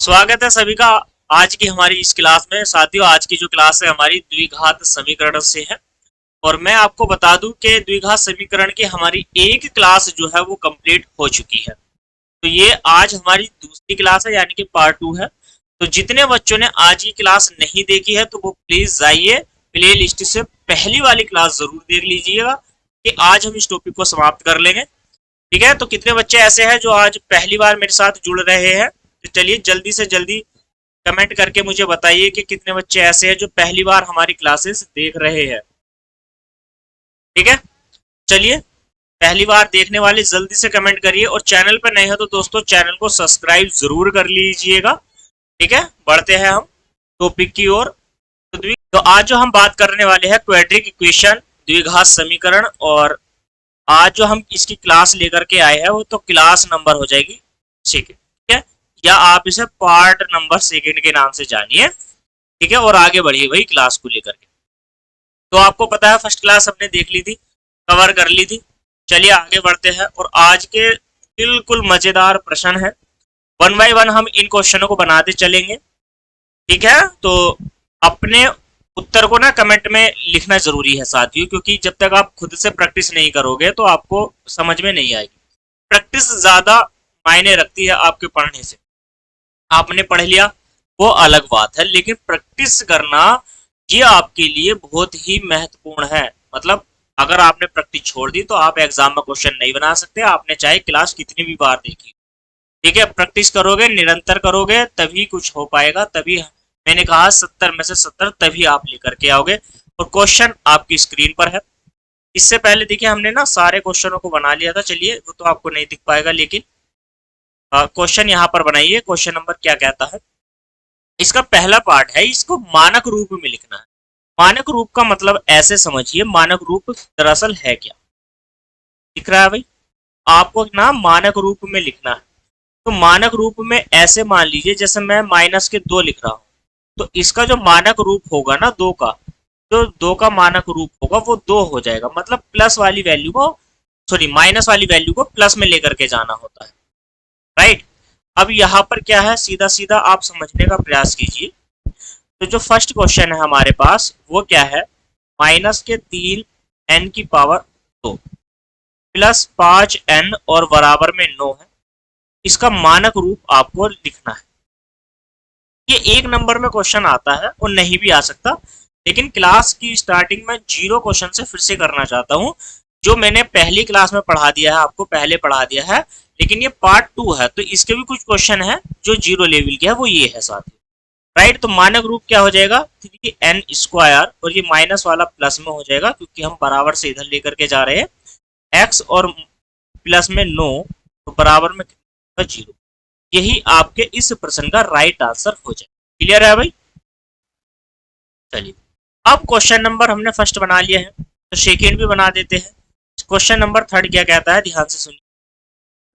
स्वागत है सभी का आज की हमारी इस क्लास में। साथियों, आज की जो क्लास है हमारी द्विघात समीकरण से है। और मैं आपको बता दूं कि द्विघात समीकरण की हमारी एक क्लास जो है वो कंप्लीट हो चुकी है। तो ये आज हमारी दूसरी क्लास है, यानी कि पार्ट 2 है। तो जितने बच्चों ने आज की क्लास नहीं देखी है तो वो प्लीज जाइए प्ले लिस्ट से पहली वाली क्लास जरूर देख लीजिएगा कि आज हम इस टॉपिक को समाप्त कर लेंगे। ठीक है, तो कितने बच्चे ऐसे हैं जो आज पहली बार मेरे साथ जुड़ रहे हैं? तो चलिए जल्दी से जल्दी कमेंट करके मुझे बताइए कि कितने बच्चे ऐसे हैं जो पहली बार हमारी क्लासेस देख रहे हैं। ठीक है, चलिए पहली बार देखने वाले जल्दी से कमेंट करिए, और चैनल पर नए हो तो दोस्तों चैनल को सब्सक्राइब जरूर कर लीजिएगा। ठीक है, बढ़ते हैं हम टॉपिक की ओर। तो आज जो हम बात करने वाले हैं क्वाड्रिक इक्वेशन, द्विघात समीकरण। और आज जो हम इसकी क्लास लेकर के आए हैं वो तो क्लास नंबर हो जाएगी सेकेंड। ठीक है, या आप इसे पार्ट नंबर सेकेंड के नाम से जानिए। ठीक है, और आगे बढ़िए वही क्लास को लेकर के। तो आपको पता है फर्स्ट क्लास हमने देख ली थी, कवर कर ली थी। चलिए आगे बढ़ते हैं, और आज के बिल्कुल मजेदार प्रश्न है। वन बाय वन हम इन क्वेश्चनों को बनाते चलेंगे। ठीक है, तो अपने उत्तर को ना कमेंट में लिखना जरूरी है साथियों, क्योंकि जब तक आप खुद से प्रैक्टिस नहीं करोगे तो आपको समझ में नहीं आएगी। प्रैक्टिस ज्यादा मायने रखती है आपके पढ़ने से। आपने पढ़ लिया वो अलग बात है, लेकिन प्रैक्टिस करना ये आपके लिए बहुत ही महत्वपूर्ण है। मतलब अगर आपने प्रैक्टिस छोड़ दी तो आप एग्जाम में क्वेश्चन नहीं बना सकते, आपने चाहे क्लास कितनी भी बार देखी। ठीक है, प्रैक्टिस करोगे, निरंतर करोगे, तभी कुछ हो पाएगा। तभी मैंने कहा 70 में से 70 तभी आप लेकर के आओगे। और क्वेश्चन आपकी स्क्रीन पर है। इससे पहले देखिए हमने ना सारे क्वेश्चनों को बना लिया था। चलिए वो तो आपको नहीं दिख पाएगा, लेकिन क्वेश्चन यहाँ पर बनाइए। क्वेश्चन नंबर क्या कहता है, इसका पहला पार्ट है, इसको मानक रूप में लिखना है। मानक रूप का मतलब ऐसे समझिए, मानक रूप दरअसल है क्या। दिख रहा है भाई? आपको ना मानक रूप में लिखना है। तो मानक रूप में ऐसे मान लीजिए जैसे मैं माइनस के 2 लिख रहा हूँ, तो इसका जो मानक रूप होगा ना 2 का, जो 2 का मानक रूप होगा वो 2 हो जाएगा। मतलब प्लस वाली वैल्यू को, सॉरी माइनस वाली वैल्यू को प्लस में लेकर के जाना होता है। राइट, अब यहाँ पर क्या है, सीधा सीधा आप समझने का प्रयास कीजिए। तो जो फर्स्ट क्वेश्चन है हमारे पास वो क्या है, माइनस के 3 n की पावर 2 प्लस 5n और बराबर में 9 है। इसका मानक रूप आपको लिखना है। ये एक नंबर में क्वेश्चन आता है और नहीं भी आ सकता, लेकिन क्लास की स्टार्टिंग में जीरो क्वेश्चन से फिर से करना चाहता हूँ। जो मैंने पहली क्लास में पढ़ा दिया है, आपको पहले पढ़ा दिया है, लेकिन ये पार्ट 2 है तो इसके भी कुछ क्वेश्चन है जो जीरो लेवल के है, वो ये है साथ ही। राइट, तो मानक रूप क्या हो जाएगा, 3n² और ये माइनस वाला प्लस में हो जाएगा क्योंकि हम बराबर से इधर लेकर के जा रहे हैं। x और प्लस में 9 तो बराबर में 0। यही आपके इस प्रश्न का राइट आंसर हो जाए। क्लियर है भाई? चलिए, अब क्वेश्चन नंबर हमने फर्स्ट बना लिया है तो सेकेंड भी बना देते हैं। क्वेश्चन नंबर थर्ड क्या कहता है, ध्यान से सुनिए।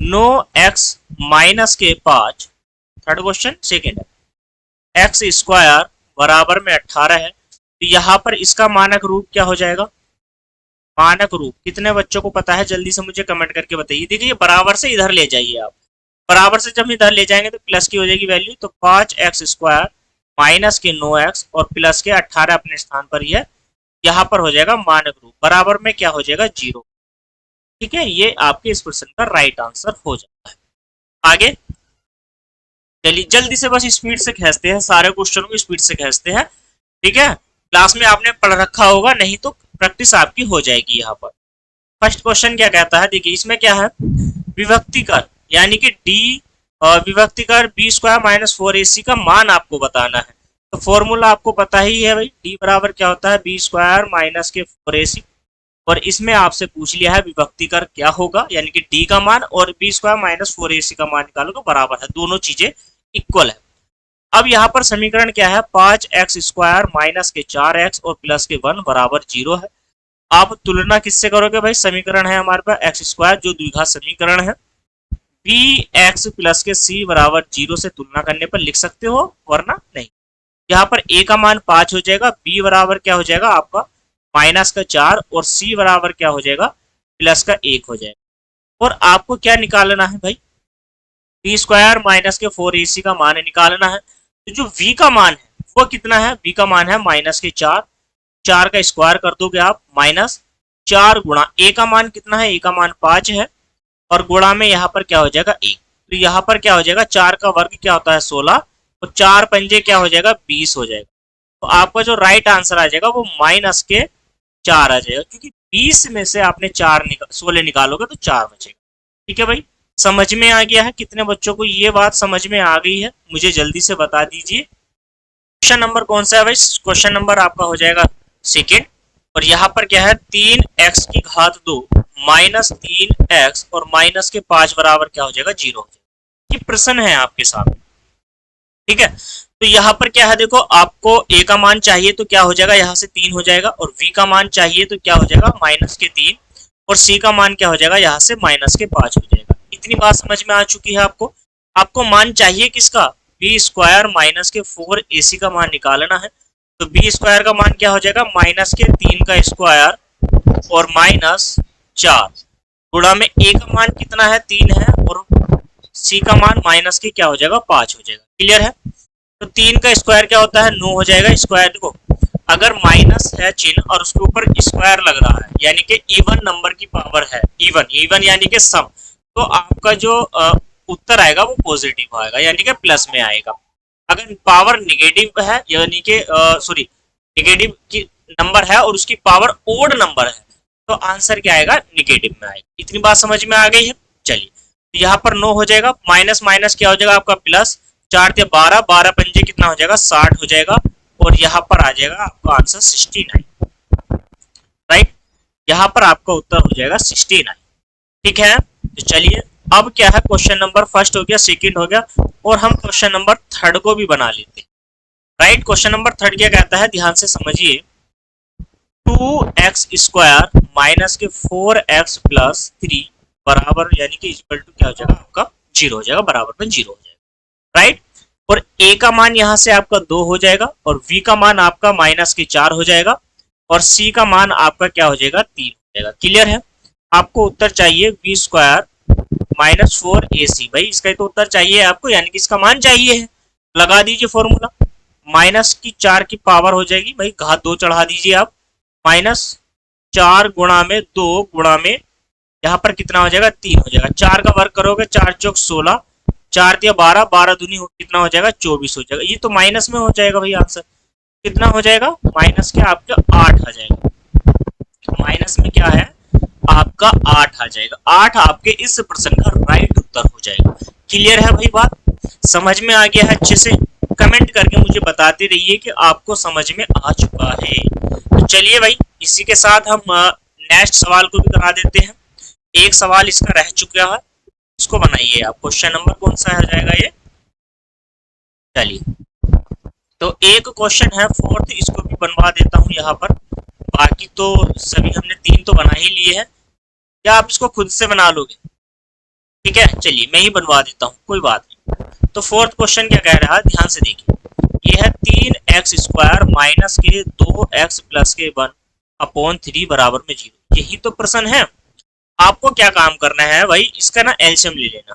नो एक्स माइनस के 5, थर्ड क्वेश्चन सेकेंड है, एक्स स्क्वायर बराबर में 18 है। तो यहाँ पर इसका मानक रूप क्या हो जाएगा? मानक रूप कितने बच्चों को पता है, जल्दी से मुझे कमेंट करके बताइए। देखिए बराबर से इधर ले जाइए आप, बराबर से जब इधर ले जाएंगे तो प्लस की हो जाएगी वैल्यू, तो 5x² माइनस के 9x और प्लस के 18 अपने स्थान पर ही है। यहाँ पर हो जाएगा मानक रूप, बराबर में क्या हो जाएगा, 0। ठीक है, ये आपके इस क्वेश्चन का राइट आंसर हो जाता है। आगे चलिए जल्दी से बस स्पीड से खींचते हैं, सारे क्वेश्चनों को स्पीड से खींचते हैं। ठीक है, क्लास में आपने पढ़ रखा होगा, नहीं तो प्रैक्टिस आपकी हो जाएगी। यहाँ पर फर्स्ट क्वेश्चन क्या कहता है, देखिए इसमें क्या है, विभक्ति कर यानी कि डी और विभक्ति कर b² माइनस 4ac का मान आपको बताना है। तो फॉर्मूला आपको पता ही है भाई, डी बराबर क्या होता है, b² माइनस के 4ac। और इसमें आपसे पूछ लिया है विभक्ति कर क्या होगा, यानी कि डी का मान और b² माइनस 4ac का मान निकालो तो बराबर है, दोनों चीजें इक्वल है। अब यहाँ पर समीकरण क्या है, 5x² माइनस के 4x और प्लस के 1 बराबर 0 है। आप तुलना किससे करोगे भाई, समीकरण है हमारे पास x² जो द्विघात समीकरण है, बी एक्स प्लस के सी बराबर 0 से तुलना करने पर लिख सकते हो, वरना नहीं। यहाँ पर ए का मान 5 हो जाएगा, बी बराबर क्या हो जाएगा आपका माइनस का 4 और सी बराबर क्या हो जाएगा प्लस का 1 हो जाएगा। और आपको क्या निकालना है भाई, बी स्क्वायर माइनस के 4ac का मान निकालना है। तो जो v का मान है वो कितना है, v का मान है माइनस के 4, 4 का स्क्वायर कर दोगे आप, माइनस 4 गुणा a का मान कितना है, a का मान 5 है, और गुणा में यहाँ पर क्या हो जाएगा 1। तो यहाँ पर क्या हो जाएगा, 4 का वर्ग क्या होता है 16, और 4 पंजे क्या हो जाएगा 20 हो जाएगा। तो आपका जो राइट आंसर आ जाएगा वो माइनस के 4 आ जाएगा, क्योंकि 20 में से आपने 16 निकालोगे तो 4 बचेगा। ठीक है भाई, समझ में आ गया है? कितने बच्चों को ये बात समझ में आ गई है, मुझे जल्दी से बता दीजिए। क्वेश्चन नंबर कौन सा है भाई? क्वेश्चन नंबर आपका हो जाएगा सेकेंड। और यहाँ पर क्या है, 3x की घात 2 माइनस 3x और माइनस के 5 बराबर क्या हो जाएगा 0 हो जाएगा। ये प्रश्न है आपके सामने। ठीक है, तो यहाँ पर क्या है, देखो आपको a का मान चाहिए तो क्या हो जाएगा, यहाँ से 3 हो जाएगा, और v का मान चाहिए तो क्या हो जाएगा माइनस के 3, और c का मान क्या हो जाएगा यहाँ से माइनस के 5 हो जाएगा। इतनी बात समझ में आ चुकी है आपको? आपको मान चाहिए किसका, बी स्क्वायर माइनस के 4ac का मान निकालना है। तो बी स्क्वायर का मान क्या हो जाएगा, माइनस के 3 का स्क्वायर और माइनस 4, गुणा में a का मान कितना है 3 है, और c का मान माइनस के क्या हो जाएगा 5 हो जाएगा। क्लियर है? तो 3 का स्क्वायर क्या होता है 9 हो जाएगा। स्क्वायर देखो, अगर माइनस है चिन्ह और उसके ऊपर स्क्वायर लग रहा है, यानी कि इवन नंबर की पावर है, इवन इवन यानी कि सम, तो आपका जो उत्तर आएगा वो पॉजिटिव आएगा, यानी कि प्लस में आएगा। अगर पावर निगेटिव है, यानी कि सॉरी निगेटिव की नंबर है और उसकी पावर ओड नंबर है, तो आंसर क्या आएगा, निगेटिव में आएगा। इतनी बात समझ में आ गई है? चलिए, तो यहाँ पर 9 हो जाएगा, माइनस माइनस क्या हो जाएगा आपका प्लस, 4 से 12, 12 पंजे कितना हो जाएगा 60 हो जाएगा, और यहाँ पर आ जाएगा आपका आंसर 69। राइट, यहाँ पर आपका उत्तर हो जाएगा 69। ठीक है, तो चलिए अब क्या है, क्वेश्चन नंबर फर्स्ट हो गया, सेकंड हो गया, और हम क्वेश्चन नंबर थर्ड को भी बना लेते हैं। राइट, क्वेश्चन नंबर थर्ड क्या कहता है, ध्यान से समझिए। 2x स्क्वायर माइनस के 4x प्लस 3 बराबर, यानी कि इक्वल टू क्या हो जाएगा आपका 0 हो जाएगा, बराबर में 0 हो जाएगा। राइट, और a का मान यहाँ से आपका 2 हो जाएगा, और v का मान आपका माइनस के 4 हो जाएगा, और c का मान आपका क्या हो जाएगा 3 हो जाएगा। क्लियर है? आपको उत्तर चाहिए v स्क्वायर माइनस 4ac। भाई इसका तो उत्तर चाहिए आपको, यानी कि इसका मान चाहिए है। लगा दीजिए फॉर्मूला, माइनस की 4 की पावर हो जाएगी, भाई घात 2 चढ़ा दीजिए आप, माइनस 4 गुणा में 2 गुणा में यहाँ पर कितना हो जाएगा 3 हो जाएगा। 4 का वर्ग करोगे 4 चौक 16, 4 या 12, 12 दूनी कितना हो जाएगा 24 हो जाएगा। ये तो माइनस में हो जाएगा भाई, आंसर कितना हो जाएगा, माइनस के आपके 8 आ जाएगा। माइनस में क्या है आपका 8 आ जाएगा। 8 आपके इस प्रश्न का राइट उत्तर हो जाएगा। क्लियर है भाई बात? समझ में आ गया है अच्छे से? कमेंट करके मुझे बताते रहिए कि आपको समझ में आ चुका है। तो चलिए भाई, इसी के साथ हम नेक्स्ट सवाल को भी करा देते हैं। एक सवाल इसका रह चुका है, इसको बनाइए आप। क्वेश्चन नंबर कौन सा है जाएगा ये, चलिए तो एक क्वेश्चन है फोर्थ, इसको भी बनवा देता हूं यहाँ पर। बाकी तो सभी हमने 3 तो बना ही लिए हैं, या आप इसको खुद से बना लोगे? ठीक है, चलिए मैं ही बनवा देता हूँ, कोई बात नहीं। तो फोर्थ क्वेश्चन क्या कह रहा है, ध्यान से देखिए। ये है 3x स्क्वायर माइनस के 2x प्लस के 1 अपॉन 3 बराबर में 0। यही तो प्रश्न है। आपको क्या काम करना है भाई, इसका ना एलसीएम ले लेना।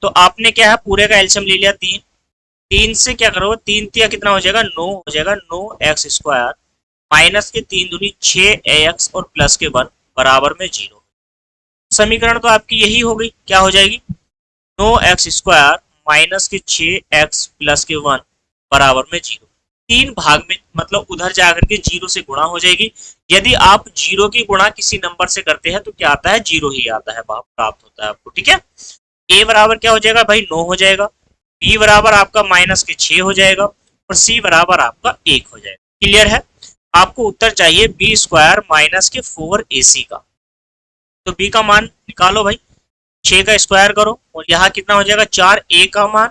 तो आपने क्या है, पूरे का एलसीएम ले लिया 3, 3 से क्या करोगे 3 तिया कितना हो जाएगा 9 हो जाएगा, 9x स्क्वायर माइनस के 3 दूनी 6x और प्लस के 1 बराबर में 0। समीकरण तो आपकी यही हो गई, क्या हो जाएगी 9x स्क्वायर माइनस के 6x प्लस के 1 बराबर में 0। 3 भाग में मतलब उधर जाकर के 0 से गुणा हो जाएगी। यदि आप 0 की गुणा किसी नंबर से करते हैं तो क्या आता है 0 ही आता है, प्राप्त होता है आपको। ठीक है, a बराबर क्या हो जाएगा भाई 9 हो जाएगा, b बराबर आपका माइनस के 6 हो जाएगा, और c बराबर आपका 1 हो जाएगा। क्लियर है? आपको उत्तर चाहिए b स्क्वायर माइनस के 4ac का। तो b का मान निकालो भाई, 6 का स्क्वायर करो, और यहाँ कितना हो जाएगा 4, a का मान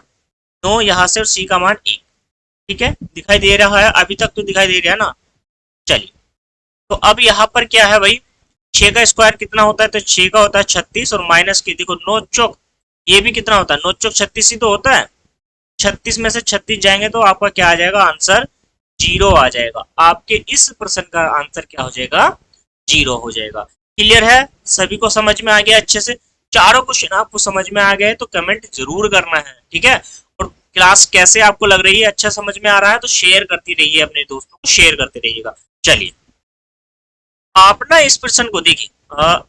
9 यहाँ से, और c का मान 1। ठीक है, दिखाई दे रहा है? अभी तक तो दिखाई दे रहा है ना? चलिए, तो अब यहाँ पर क्या है भाई, 6 का स्क्वायर कितना होता है, तो 6 का होता है 36, और माइनस के देखो 9 चौक, ये भी कितना होता है 9 चौक 36 ही तो होता है। 36 में से 36 जाएंगे तो आपका क्या आ जाएगा आंसर 0 आ जाएगा। आपके इस प्रश्न का आंसर क्या हो जाएगा 0 हो जाएगा। क्लियर है? सभी को समझ में आ गया अच्छे से? चारों क्वेश्चन आपको समझ में आ गए तो कमेंट जरूर करना है, ठीक है। और क्लास कैसे आपको लग रही है, अच्छा समझ में आ रहा है तो शेयर करती रहिए, अपने दोस्तों को शेयर करते रहिएगा। चलिए आप ना इस प्रश्न को देखिए,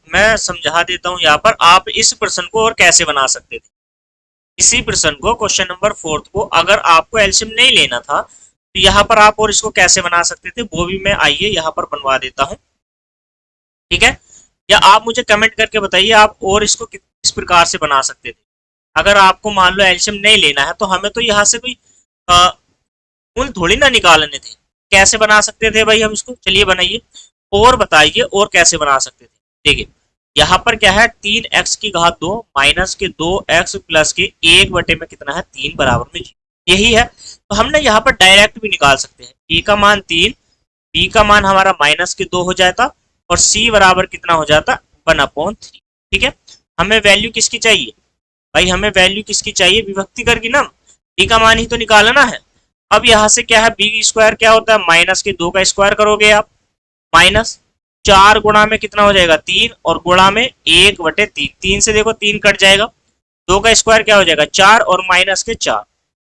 मैं समझा देता हूँ यहाँ पर। आप इस प्रश्न को और कैसे बना सकते थे, इसी प्रश्न को क्वेश्चन नंबर 4 को अगर आपको एलसीएम नहीं लेना था तो यहाँ पर आप और इसको कैसे बना सकते थे, वो भी मैं आइए यहाँ पर बनवा देता हूँ, ठीक है। या आप मुझे कमेंट करके बताइए आप और इसको किस प्रकार से बना सकते थे। अगर आपको मान लो एलसीएम नहीं लेना है तो हमें तो यहाँ से कोई मूल थोड़ी ना निकालने थे, कैसे बना सकते थे भाई हम इसको, चलिए बनाइए और बताइए और कैसे बना सकते थे। देखिए यहाँ पर क्या है, 3x की घात 2 माइनस के 2x प्लस के 1 बटे में कितना है 3 बराबर में 0, यही है। तो हम ना यहाँ पर डायरेक्ट भी निकाल सकते हैं, a का मान 3, b का मान हमारा माइनस के 2 हो जाता और c बराबर कितना हो जाता 1/3, ठीक है। हमें वैल्यू किसकी चाहिए भाई, हमें वैल्यू किसकी चाहिए, विभक्ति करके ना b का मान ही तो निकालना है। अब यहाँ से क्या है, b स्क्वायर क्या होता है, माइनस के 2 का स्क्वायर करोगे आप, माइनस 4 गुणा में कितना हो जाएगा 3 और गुणा में 1/3, 3 से देखो 3 कट जाएगा, 2 का स्क्वायर क्या हो जाएगा 4 और माइनस के 4,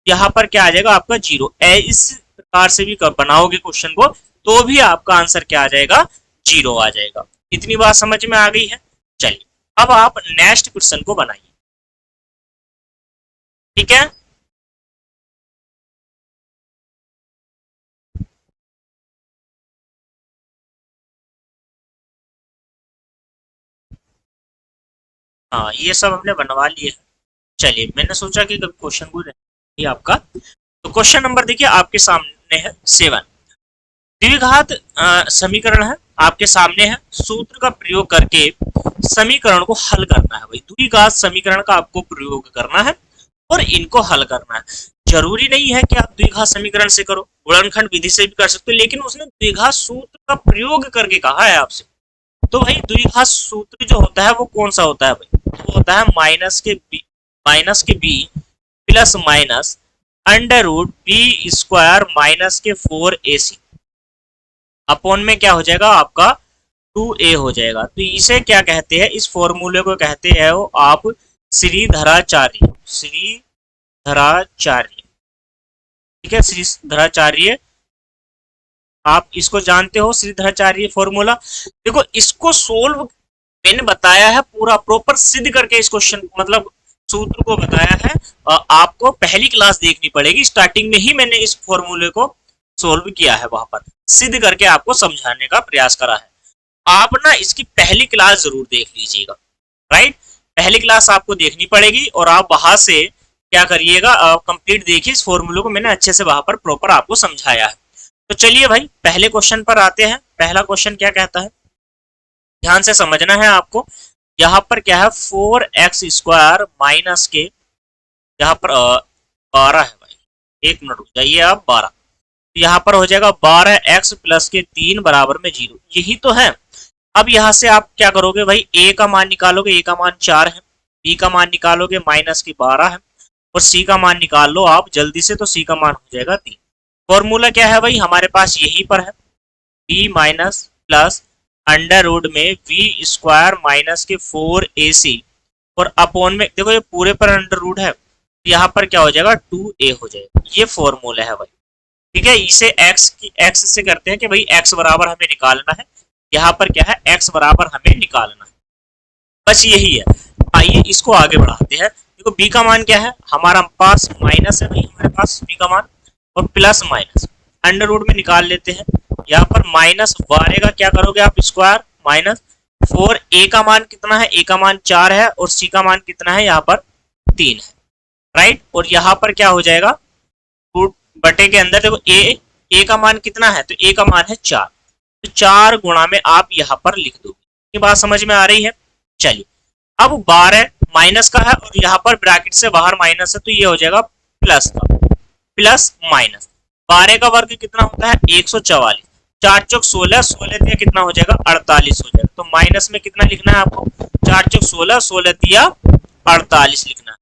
यहाँ पर क्या आ जाएगा आपका 0। इस प्रकार से भी बनाओगे क्वेश्चन को तो भी आपका आंसर क्या आ जाएगा 0 आ जाएगा। इतनी बात समझ में आ गई है। चलिए अब आप नेक्स्ट क्वेश्चन को बनाइए, ठीक है। हाँ ये सब हमने बनवा लिए है। चलिए मैंने सोचा कि कभी क्वेश्चन को नहीं आपका, तो क्वेश्चन नंबर देखिए आपके सामने है 7, द्विघात समीकरण है आपके सामने है, सूत्र का प्रयोग करके समीकरण को हल करना है। भाई द्विघात समीकरण का आपको प्रयोग करना है और इनको हल करना है। जरूरी नहीं है कि आप द्विघात समीकरण से करो, गुणनखंड विधि से भी कर सकते हो, लेकिन उसने द्विघात सूत्र का प्रयोग करके कहा है आपसे। तो भाई द्विघात सूत्र जो होता है वो कौन सा होता है भाई, वो होता है माइनस के b plus minus under root b square minus के 4ac अपॉन में क्या हो जाएगा आपका 2a हो जाएगा। तो इसे क्या कहते हैं, इस फॉर्मूले को कहते हैं वो आप श्रीधराचार्य, श्रीधराचार्य, ठीक है, श्रीधराचार्य आप इसको जानते हो, श्रीधराचार्य फॉर्मूला। देखो इसको सोल्व मैंने बताया है पूरा प्रॉपर सिद्ध करके, इस क्वेश्चन मतलब सूत्र को बताया है। आपको पहली क्लास देखनी पड़ेगी, स्टार्टिंग में ही मैंने इस फॉर्मूले को सोल्व किया है, वहां पर सिद्ध करके आपको समझाने का प्रयास करा है। आप ना इसकी पहली क्लास जरूर देख लीजिएगा, राइट, पहली क्लास आपको देखनी पड़ेगी और आप वहां से क्या करिएगा कंप्लीट देखिए, इस फॉर्मूले को मैंने अच्छे से वहां पर प्रॉपर आपको समझाया है। तो चलिए भाई पहले क्वेश्चन पर आते हैं। पहला क्वेश्चन क्या कहता है, ध्यान से समझना है आपको। यहाँ पर क्या है 4x स्क्वायर माइनस के, यहाँ पर 12 है भाई, एक मिनट रुक जाइए आप, 12, तो यहाँ पर हो जाएगा 12x प्लस के 3 बराबर में 0, यही तो है। अब यहाँ से आप क्या करोगे भाई, a का मान निकालोगे, a का मान 4 है, b का मान निकालोगे माइनस की 12 है और c का मान निकाल लो आप जल्दी से, तो c का मान हो जाएगा 3। फॉर्मूला क्या है भाई हमारे पास यहीं पर है, b minus plus under root में वी स्क्वायर माइनस के 4ac और अपॉन में देखो ये पूरे पर अंडर रूट है, यहाँ पर क्या हो जाएगा 2a हो जाएगा। ये फॉर्मूला है भाई, ठीक है। इसे x से करते हैं कि भाई x बराबर हमें निकालना है, यहाँ पर क्या है x बराबर हमें निकालना है, बस यही है। आइए इसको आगे बढ़ाते हैं। देखो b का मान क्या है हमारा पास माइनस है भाई, हमारे पास b का मान और प्लस माइनस अंडर रूट में निकाल लेते हैं। यहाँ पर माइनस 12 का क्या करोगे आप स्क्वायर माइनस 4, a का मान कितना है, a का मान 4 है और c का मान कितना है यहाँ पर 3 है, राइट। और यहाँ पर क्या हो जाएगा रूट बटे के अंदर देखो a का मान कितना है, तो a का मान है 4, तो 4 गुणा में आप यहाँ पर लिख दोगे। ये बात समझ में आ रही है। चलिए अब 12 माइनस का है और यहाँ पर ब्रैकेट से बाहर माइनस है, तो ये हो जाएगा प्लस का, प्लस माइनस 12 का वर्ग कितना होता है 144, 4 चौक 16, 16 दिया कितना हो जाएगा 48 हो जाएगा। तो माइनस में कितना लिखना है आपको 4 चौक 16, 16 दिया 48 लिखना है,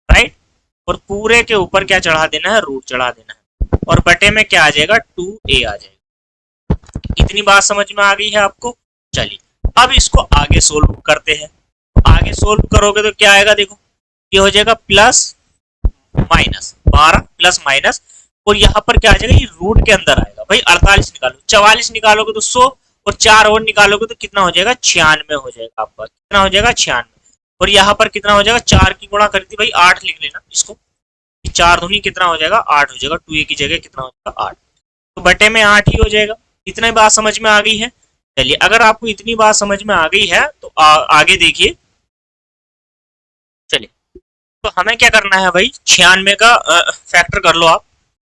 राइट। और पूरे के ऊपर क्या चढ़ा देना है, रूट चढ़ा देना है और बटे में क्या आ जाएगा 2a आ जाएगा। इतनी बात समझ में आ गई है आपको। चलिए अब इसको आगे सोल्व करते हैं। आगे सोल्व करोगे तो क्या आएगा, देखो ये हो जाएगा प्लस माइनस 12 प्लस माइनस, और यहाँ पर क्या आ जाएगा, ये रूट के अंदर आएगा भाई। 48 निकालो, 44 निकालोगे तो 100, और 4 और निकालोगे तो कितना हो जाएगा, 96 हो जाएगा आपका। कितना हो जाएगा, 96। और यहाँ पर कितना हो जाएगा, 4 की गुणा कर दी भाई, 8 लिख लेना इसको। 4 दूनी कितना हो जाएगा, 8 हो जाएगा। 2a की जगह कितना हो जाएगा, 8। तो बटे में 8 ही हो जाएगा। इतनी बात समझ में आ गई है। चलिए, अगर आपको इतनी बात समझ में आ गई है तो आगे देखिए। चलिए, तो हमें क्या करना है भाई, 96 का फैक्टर कर लो आप।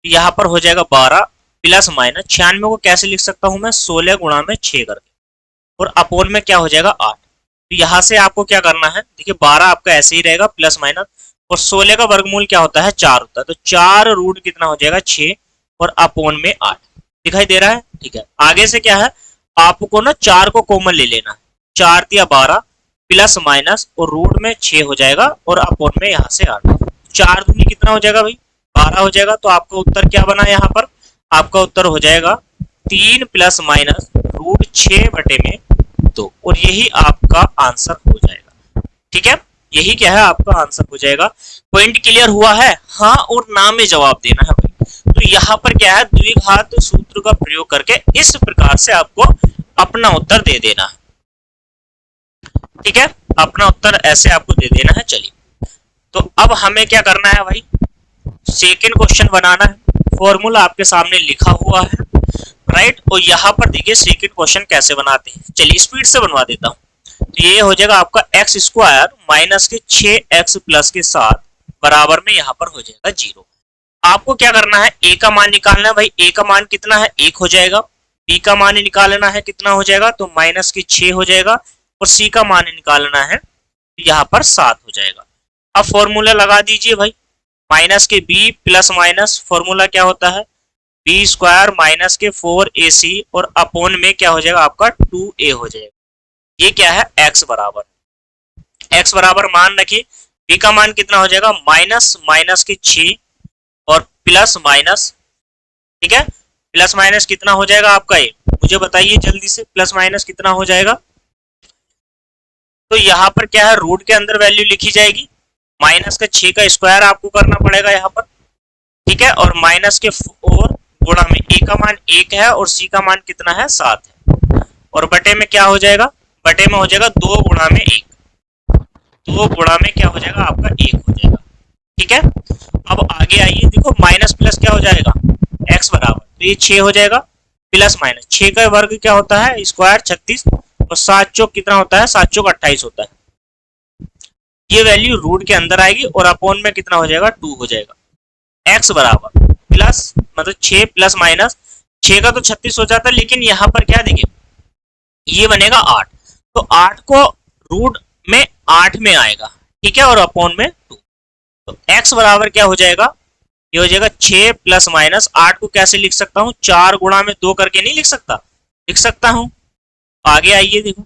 यहाँ पर हो जाएगा 12 प्लस माइनस 96 को कैसे लिख सकता हूं मैं, 16 गुणा में 6 करके, और अपोन में क्या हो जाएगा 8। तो यहाँ से आपको क्या करना है, देखिए 12 आपका ऐसे ही रहेगा प्लस माइनस, और 16 का वर्गमूल क्या होता है, 4 होता है। तो 4 रूट कितना हो जाएगा, 6, और अपोन में 8 दिखाई दे रहा है। ठीक है, आगे से क्या है, आपको ना 4 को कॉमन ले लेना है। 4 दिया 12 प्लस माइनस, और रूट में 6 हो जाएगा, और अपोन में यहाँ से 8। 4 दूनी कितना हो जाएगा भाई, 12 हो जाएगा। तो आपका उत्तर क्या बना, यहाँ पर आपका उत्तर हो जाएगा 3 प्लस माइनस रूट 6 बटे में 2, और यही आपका आंसर हो जाएगा। ठीक है, यही क्या है, आपका आंसर हो जाएगा। पॉइंट क्लियर हुआ है, हाँ और ना में जवाब देना है भाई। तो यहाँ पर क्या है, द्विघात सूत्र का प्रयोग करके इस प्रकार से आपको अपना उत्तर दे देना है। ठीक है, अपना उत्तर ऐसे आपको दे देना है। चलिए, तो अब हमें क्या करना है भाई, सेकेंड क्वेश्चन बनाना है। फॉर्मूला आपके सामने लिखा हुआ है, राइट। और यहाँ पर देखिए सेकेंड क्वेश्चन कैसे बनाते हैं। चलिए स्पीड से बनवा देता हूँ। तो ये हो जाएगा आपका एक्स स्क्वायर माइनस के 6x प्लस के साथ बराबर में यहाँ पर हो जाएगा 0। आपको क्या करना है, a का मान निकालना है भाई। a का मान कितना है, 1 हो जाएगा। b का मान निकालना है, कितना हो जाएगा, तो माइनस के 6 हो जाएगा। और c का मान निकालना है, यहाँ पर 7 हो जाएगा। अब फॉर्मूला लगा दीजिए भाई, माइनस के b प्लस माइनस फॉर्मूला क्या होता है, बी स्क्वायर माइनस के 4ac, और अपोन में क्या हो जाएगा आपका 2a हो जाएगा। ये क्या है, x बराबर मान रखिए। b का मान कितना हो जाएगा, माइनस माइनस के 6 और प्लस माइनस। ठीक है, प्लस माइनस कितना हो जाएगा आपका, ये मुझे बताइए जल्दी से, प्लस माइनस कितना हो जाएगा। तो यहाँ पर क्या है, रूट के अंदर वैल्यू लिखी जाएगी। माइनस का 6 का स्क्वायर आपको करना पड़ेगा यहाँ पर। ठीक है, और माइनस के 4 गुणा में a का मान 1 है, और c का मान कितना है, 7 है। और बटे में क्या हो जाएगा, बटे में हो जाएगा 2 गुणा में 1। 2 गुणा में क्या हो जाएगा आपका 1 हो जाएगा। ठीक है, अब आगे आइए, देखो माइनस प्लस क्या हो जाएगा, x बराबर, तो ये 6 हो जाएगा प्लस माइनस 6 का वर्ग क्या होता है, स्क्वायर 36, और 7 चौक कितना होता है, 7 चौक 28 होता है। ये वैल्यू रूट के अंदर आएगी, और अपोन में कितना हो जाएगा, 2 हो जाएगा। x बराबर प्लस मतलब 6 प्लस माइनस 6 का तो 36 हो जाता है, लेकिन यहाँ पर क्या देखिए, ये बनेगा 8। तो 8 को रूट में 8 में आएगा। ठीक है, और अपोन में 2। तो x बराबर क्या हो जाएगा, ये हो जाएगा 6 प्लस माइनस 8 को कैसे लिख सकता हूँ, 4 गुणा में 2 करके नहीं लिख सकता, लिख सकता हूँ। आगे आइए, देखो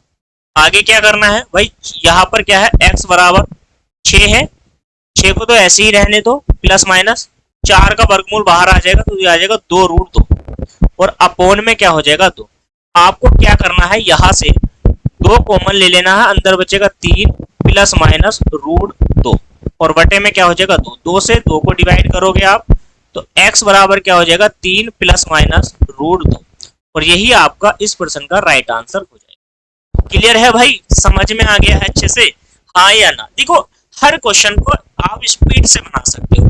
आगे क्या करना है भाई, यहाँ पर क्या है, x बराबर 6 है। 6 को तो ऐसे ही रहने दो, प्लस माइनस 4 का वर्गमूल बाहर आ जाएगा, तो ये आ जाएगा 2 रूट 2, और अपोन में क्या हो जाएगा 2। आपको क्या करना है, यहाँ से 2 कॉमन ले लेना है, अंदर बचेगा 3 प्लस माइनस रूट 2, और बटे में क्या हो जाएगा 2। 2 से 2 को डिवाइड करोगे आप, तो x बराबर क्या हो जाएगा, 3 प्लस माइनस रूट 2, और यही आपका इस प्रश्न का राइट आंसर हो जाएगा। क्लियर है भाई, समझ में आ गया है अच्छे से, हाँ या ना। देखो हर क्वेश्चन को आप स्पीड से बना सकते हो,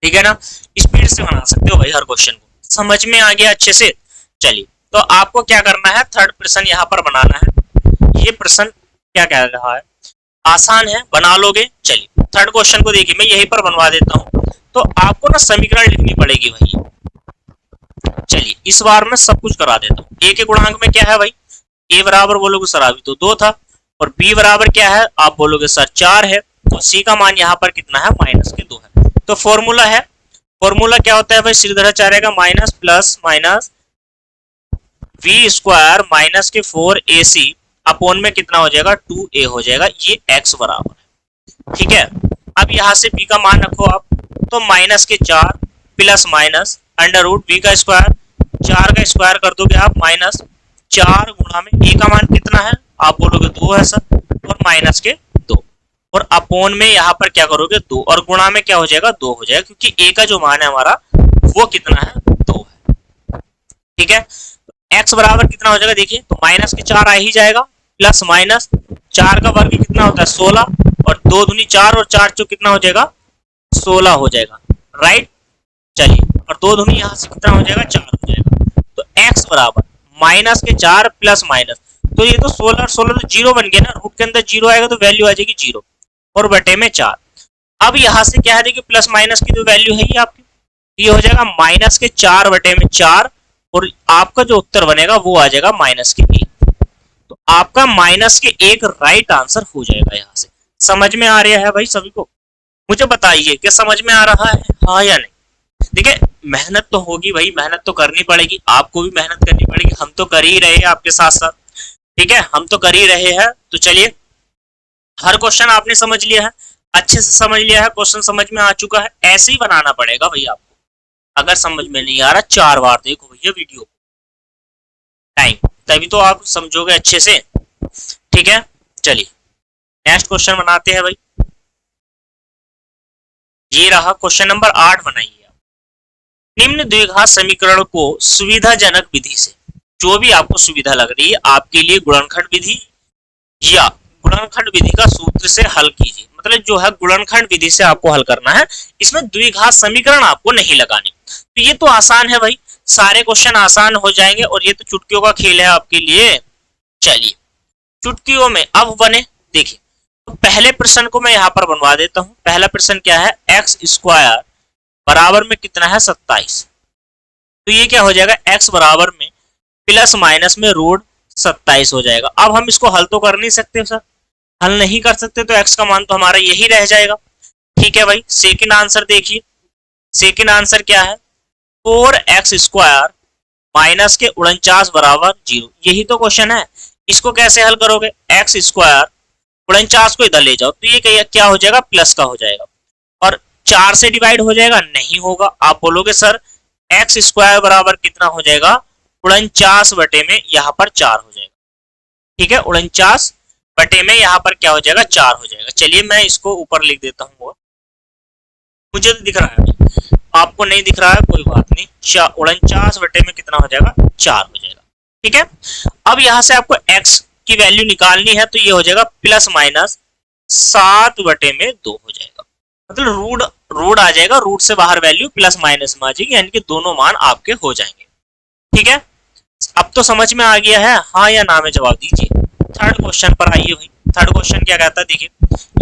ठीक है ना, स्पीड से बना सकते हो भाई हर क्वेश्चन को। समझ में आ गया अच्छे से। चलिए, तो आपको क्या करना है, थर्ड प्रश्न यहाँ पर बनाना है। ये प्रश्न क्या कह रहा है, आसान है, बना लोगे। चलिए थर्ड क्वेश्चन को देखिए, मैं यहीं पर बनवा देता हूँ। तो आपको ना समीकरण लिखनी पड़ेगी भाई। चलिए इस बार मैं सब कुछ करा देता हूँ। a के गुणांक में क्या है भाई, a बराबर बोलोगे सर अभी तो 2 था, और b बराबर क्या है, आप बोलोगे सर 4 है, और c का मान यहाँ पर कितना है, माइनस के 2 है। तो फॉर्मूला है, फॉर्मूला क्या होता है भाई, श्रीधराचार्य का minus plus minus v square minus के 4ac अपोन में कितना हो जाएगा, 2a हो जाएगा। ये x बराबर है। ठीक है, अब यहाँ से b का मान रखो आप, तो माइनस के 4 plus minus under root b का स्क्वायर, 4 का स्क्वायर कर दोगे आप, माइनस 4 गुणा में a का मान कितना है, आप बोलोगे 2 है सर, और माइनस के 2 और अपोन में यहाँ पर क्या करोगे 2 और गुणा में क्या हो जाएगा 2 हो जाएगा, क्योंकि ए का जो मान है हमारा वो कितना है 2 है। ठीक है, x बराबर कितना हो जाएगा देखिए, तो माइनस के 4 आ ही जाएगा, प्लस माइनस 4 का वर्ग कितना होता है 16 और 2 दूनी 4 और 4 चो कितना हो जाएगा 16 हो जाएगा, राइट। चलिए, और 2 दूनी यहाँ से कितना हो जाएगा 4 हो जाएगा, तो x बराबर माइनस के 4 प्लस माइनस, तो ये तो 16 और 16 तो जीरो बन गया ना, रूट के अंदर जीरो आएगा तो वैल्यू आ जाएगी 0 और बटे में 4। अब यहाँ से क्या है देखिए, प्लस माइनस की जो वैल्यू है ये आपकी, ये हो जाएगा माइनस के 4 बटे में 4 और आपका जो उत्तर बनेगा वो आ जाएगा माइनस के 1। तो आपका माइनस के 1 राइट आंसर हो जाएगा। यहाँ से समझ में आ रहा है भाई सभी को? मुझे बताइए कि समझ में आ रहा है हाँ या नहीं। देखिए, मेहनत तो होगी भाई, मेहनत तो करनी पड़ेगी, आपको भी मेहनत करनी पड़ेगी, हम तो कर ही रहे हैं आपके साथ साथ। ठीक है, हम तो कर ही रहे हैं। तो चलिए, हर क्वेश्चन आपने समझ लिया है, अच्छे से समझ लिया है, क्वेश्चन समझ में आ चुका है। ऐसे ही बनाना पड़ेगा भाई आपको, अगर समझ में नहीं आ रहा 4 बार देखो भैया वीडियो टाइम, तभी तो आप समझोगे अच्छे से। ठीक है, चलिए नेक्स्ट क्वेश्चन बनाते हैं भाई। ये रहा क्वेश्चन नंबर 8, बनाइए आप। निम्न द्विघात समीकरण को सुविधाजनक विधि से, जो भी आपको सुविधा लग रही है आपके लिए, गुणनखंड विधि या गुणनखंड विधि का सूत्र से हल कीजिए। मतलब जो है गुणनखंड विधि से आपको हल करना है, इसमें द्विघात समीकरण आपको नहीं लगानी। तो ये तो आसान है भाई, सारे क्वेश्चन आसान हो जाएंगे और ये तो चुटकियों का खेल है आपके लिए। चलिए, चुटकियों में अब बने, देखिए तो पहले प्रश्न को मैं यहाँ पर बनवा देता हूँ। पहला प्रश्न क्या है, एक्स स्क्वायर बराबर में कितना है 27। तो ये क्या हो जाएगा, एक्स बराबर में प्लस माइनस में रूट 27 हो जाएगा। अब हम इसको हल तो कर नहीं सकते सर, हल नहीं कर सकते, तो एक्स का मान तो हमारा यही रह जाएगा। ठीक है भाई, सेकंड आंसर देखिए, सेकंड आंसर क्या है, 4x स्क्वायर माइनस के 49 बराबर 0। यही तो क्वेश्चन है, इसको कैसे हल करोगे, एक्स स्क्वायर 49 को इधर ले जाओ तो ये क्या हो जाएगा, प्लस का हो जाएगा, और 4 से डिवाइड हो जाएगा, नहीं होगा। आप बोलोगे सर एक्स स्क्वायर बराबर कितना हो जाएगा, 49 बटे में यहाँ पर 4 हो जाएगा। ठीक है, 49 बटे में यहाँ पर क्या हो जाएगा 4 हो जाएगा। चलिए मैं इसको ऊपर लिख देता हूँ, मुझे तो दिख रहा है, आपको नहीं दिख रहा है कोई बात नहीं। 49 बटे में कितना हो जाएगा 4 हो जाएगा। ठीक है, अब यहाँ से आपको x की वैल्यू निकालनी है, तो ये हो जाएगा प्लस माइनस 7 बटे में 2 हो जाएगा। मतलब रूट आ जाएगा, रूट से बाहर वैल्यू प्लस माइनस में आ जाएगी, यानी कि दोनों मान आपके हो जाएंगे। ठीक है, अब तो समझ में आ गया है, हाँ या ना में जवाब दीजिए। थर्ड क्वेश्चन पर आइए भाई। थर्ड क्वेश्चन क्या कहता है, देखिए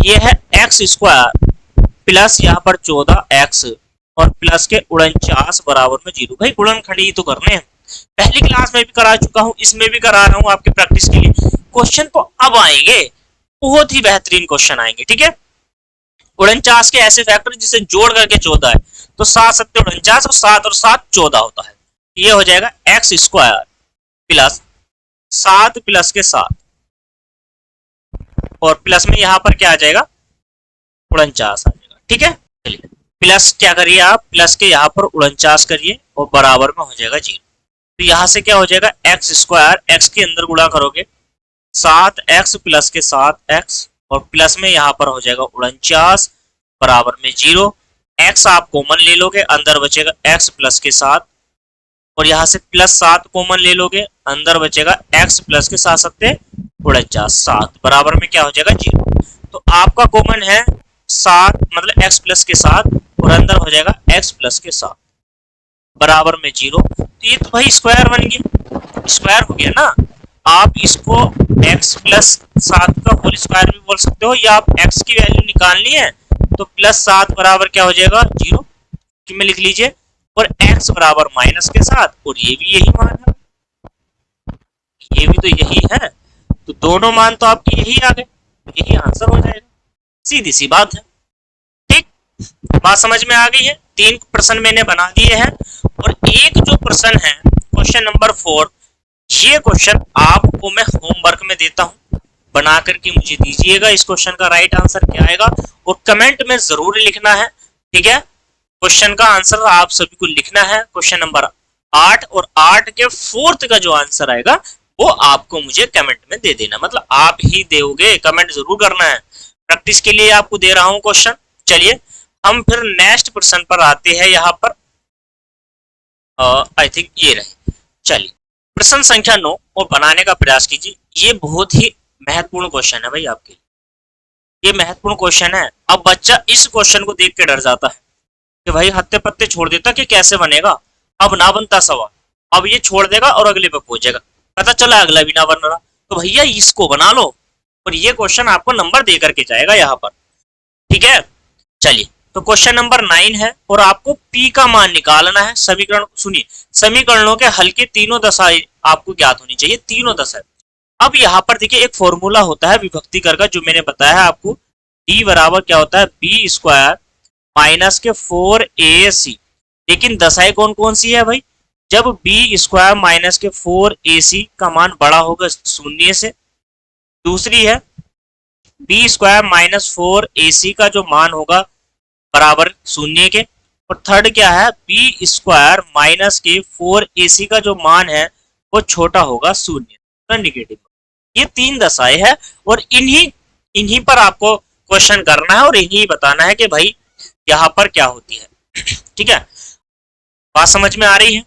ये है एक्स स्क्वायर प्लस यहाँ पर 14x और प्लस के 49 बराबर में 0। भाई गुणनखंड ही तो करने हैं, पहली क्लास में भी करा चुका हूँ, इसमें भी करा रहा हूँ आपके प्रैक्टिस के लिए। क्वेश्चन तो अब आएंगे, बहुत ही बेहतरीन क्वेश्चन आएंगे। ठीक है, 49 के ऐसे फैक्टर जिसे जोड़ करके 14 है, तो 7 7 49 और 7 और 7 14 होता है। ये हो जाएगा एक्स स्क्वायर प्लस 7 प्लस के 7 और प्लस में यहाँ पर क्या आ जाएगा 49 आ जाएगा। ठीक है, चलिए प्लस क्या करिए आप, प्लस के यहाँ पर 49 करिए और बराबर में हो जाएगा 0। तो यहाँ से क्या हो जाएगा एक्स स्क्वायर, एक्स के अंदर गुणा करोगे 7x प्लस के 7x और प्लस में यहाँ पर हो जाएगा 49 बराबर में 0। x आप कॉमन ले लोगे, अंदर बचेगा x प्लस के 7 और यहाँ से प्लस 7 कॉमन ले लोगे, अंदर बचेगा x प्लस के 7 7 49, 7 बराबर में क्या हो जाएगा 0। तो आपका कॉमन है 7, मतलब x प्लस के 7 और अंदर हो जाएगा x प्लस के 7 बराबर में 0। तो ये तो भाई स्क्वायर बन गया, स्क्वायर हो गया ना। आप इसको x प्लस 7 का होल स्क्वायर भी बोल सकते हो, या आप x की वैल्यू निकालनी है तो प्लस 7 बराबर क्या हो जाएगा 0 कि में लिख लीजिए, और x बराबर माइनस के 7 और ये भी यही मान है, ये भी तो यही है, तो दोनों मान तो आपके यही आ गए, यही आंसर हो जाएगा। सीधी सी बात है। ठीक, बात समझ में आ गई है। 3 प्रश्न मैंने बना दिए हैं और एक जो प्रश्न है क्वेश्चन नंबर 4, ये क्वेश्चन आपको मैं होमवर्क में देता हूं, बना करके मुझे दीजिएगा। इस क्वेश्चन का राइट आंसर क्या आएगा और कमेंट में जरूर लिखना है। ठीक है, क्वेश्चन का आंसर आप सभी को लिखना है, क्वेश्चन नंबर 8, और 8 के 4th का जो आंसर आएगा वो आपको मुझे कमेंट में दे देना, मतलब आप ही दोगे, कमेंट जरूर करना है। प्रैक्टिस के लिए आपको दे रहा हूं क्वेश्चन। चलिए हम फिर नेक्स्ट प्रश्न पर आते हैं। यहाँ पर आई थिंक ये रहे। चलिए प्रश्न संख्या 9 और बनाने का प्रयास कीजिए। ये बहुत ही महत्वपूर्ण क्वेश्चन है भाई आपके लिए, ये महत्वपूर्ण क्वेश्चन है। अब बच्चा इस क्वेश्चन को देख के डर जाता है कि भाई हत्ते पत्ते छोड़ देता कि कैसे बनेगा, अब ना बनता सवाल, अब ये छोड़ देगा और अगले पे पहुंच जाएगा, पता चला अगला भी ना बन रहा। तो भैया इसको बना लो और ये क्वेश्चन आपको नंबर दे करके जाएगा यहाँ पर, ठीक है। चलिए तो क्वेश्चन नंबर 9 है और आपको पी का मान निकालना है। समीकरण सुनिए, समीकरणों के हल की तीनों दशाएं आपको ज्ञात होनी चाहिए, तीनों दशाएं। अब यहाँ पर देखिए एक फॉर्मूला होता है विभक्ति कर का, जो मैंने बताया है आपको, डी बराबर क्या होता है बी स्क्वायर माइनस के 4ac। लेकिन दशाएं कौन कौन सी है भाई, जब बी स्क्वायर माइनस के 4ac का मान बड़ा होगा शून्य से, दूसरी है बी स्क्वायर माइनस 4ac का जो मान होगा बराबर शून्य के, और थर्ड क्या है बी स्क्वायर माइनस के 4ac का जो मान है वो छोटा होगा शून्य, निगेटिव। ये तीन दशाएं है और इन्हीं इन्हीं पर आपको क्वेश्चन करना है और इन्हीं बताना है कि भाई यहाँ पर क्या होती है, ठीक है। बात समझ में आ रही है।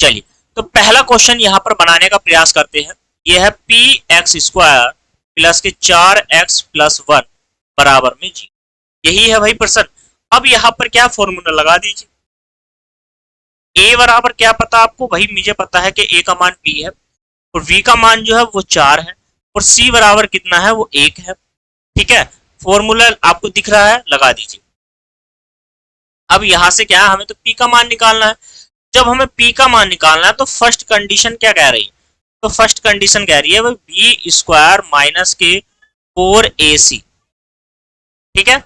चलिए तो पहला क्वेश्चन यहाँ पर बनाने का प्रयास करते हैं। यह है पी एक्स स्क्वायर प्लस के 4x प्लस 1 बराबर में जी, यही है भाई प्रश्न। अब यहाँ पर क्या फॉर्मूला लगा दीजिए। a बराबर क्या पता आपको भाई, मुझे पता है कि a का मान p है और v का मान जो है वो 4 है और c बराबर कितना है वो 1 है, ठीक है। फॉर्मूला आपको दिख रहा है, लगा दीजिए। अब यहां से क्या है, हमें तो p का मान निकालना है। जब हमें p का मान निकालना है तो फर्स्ट कंडीशन क्या कह रही है, तो फर्स्ट कंडीशन कह रही है बी स्क्वायर माइनस के 4ac, ठीक है।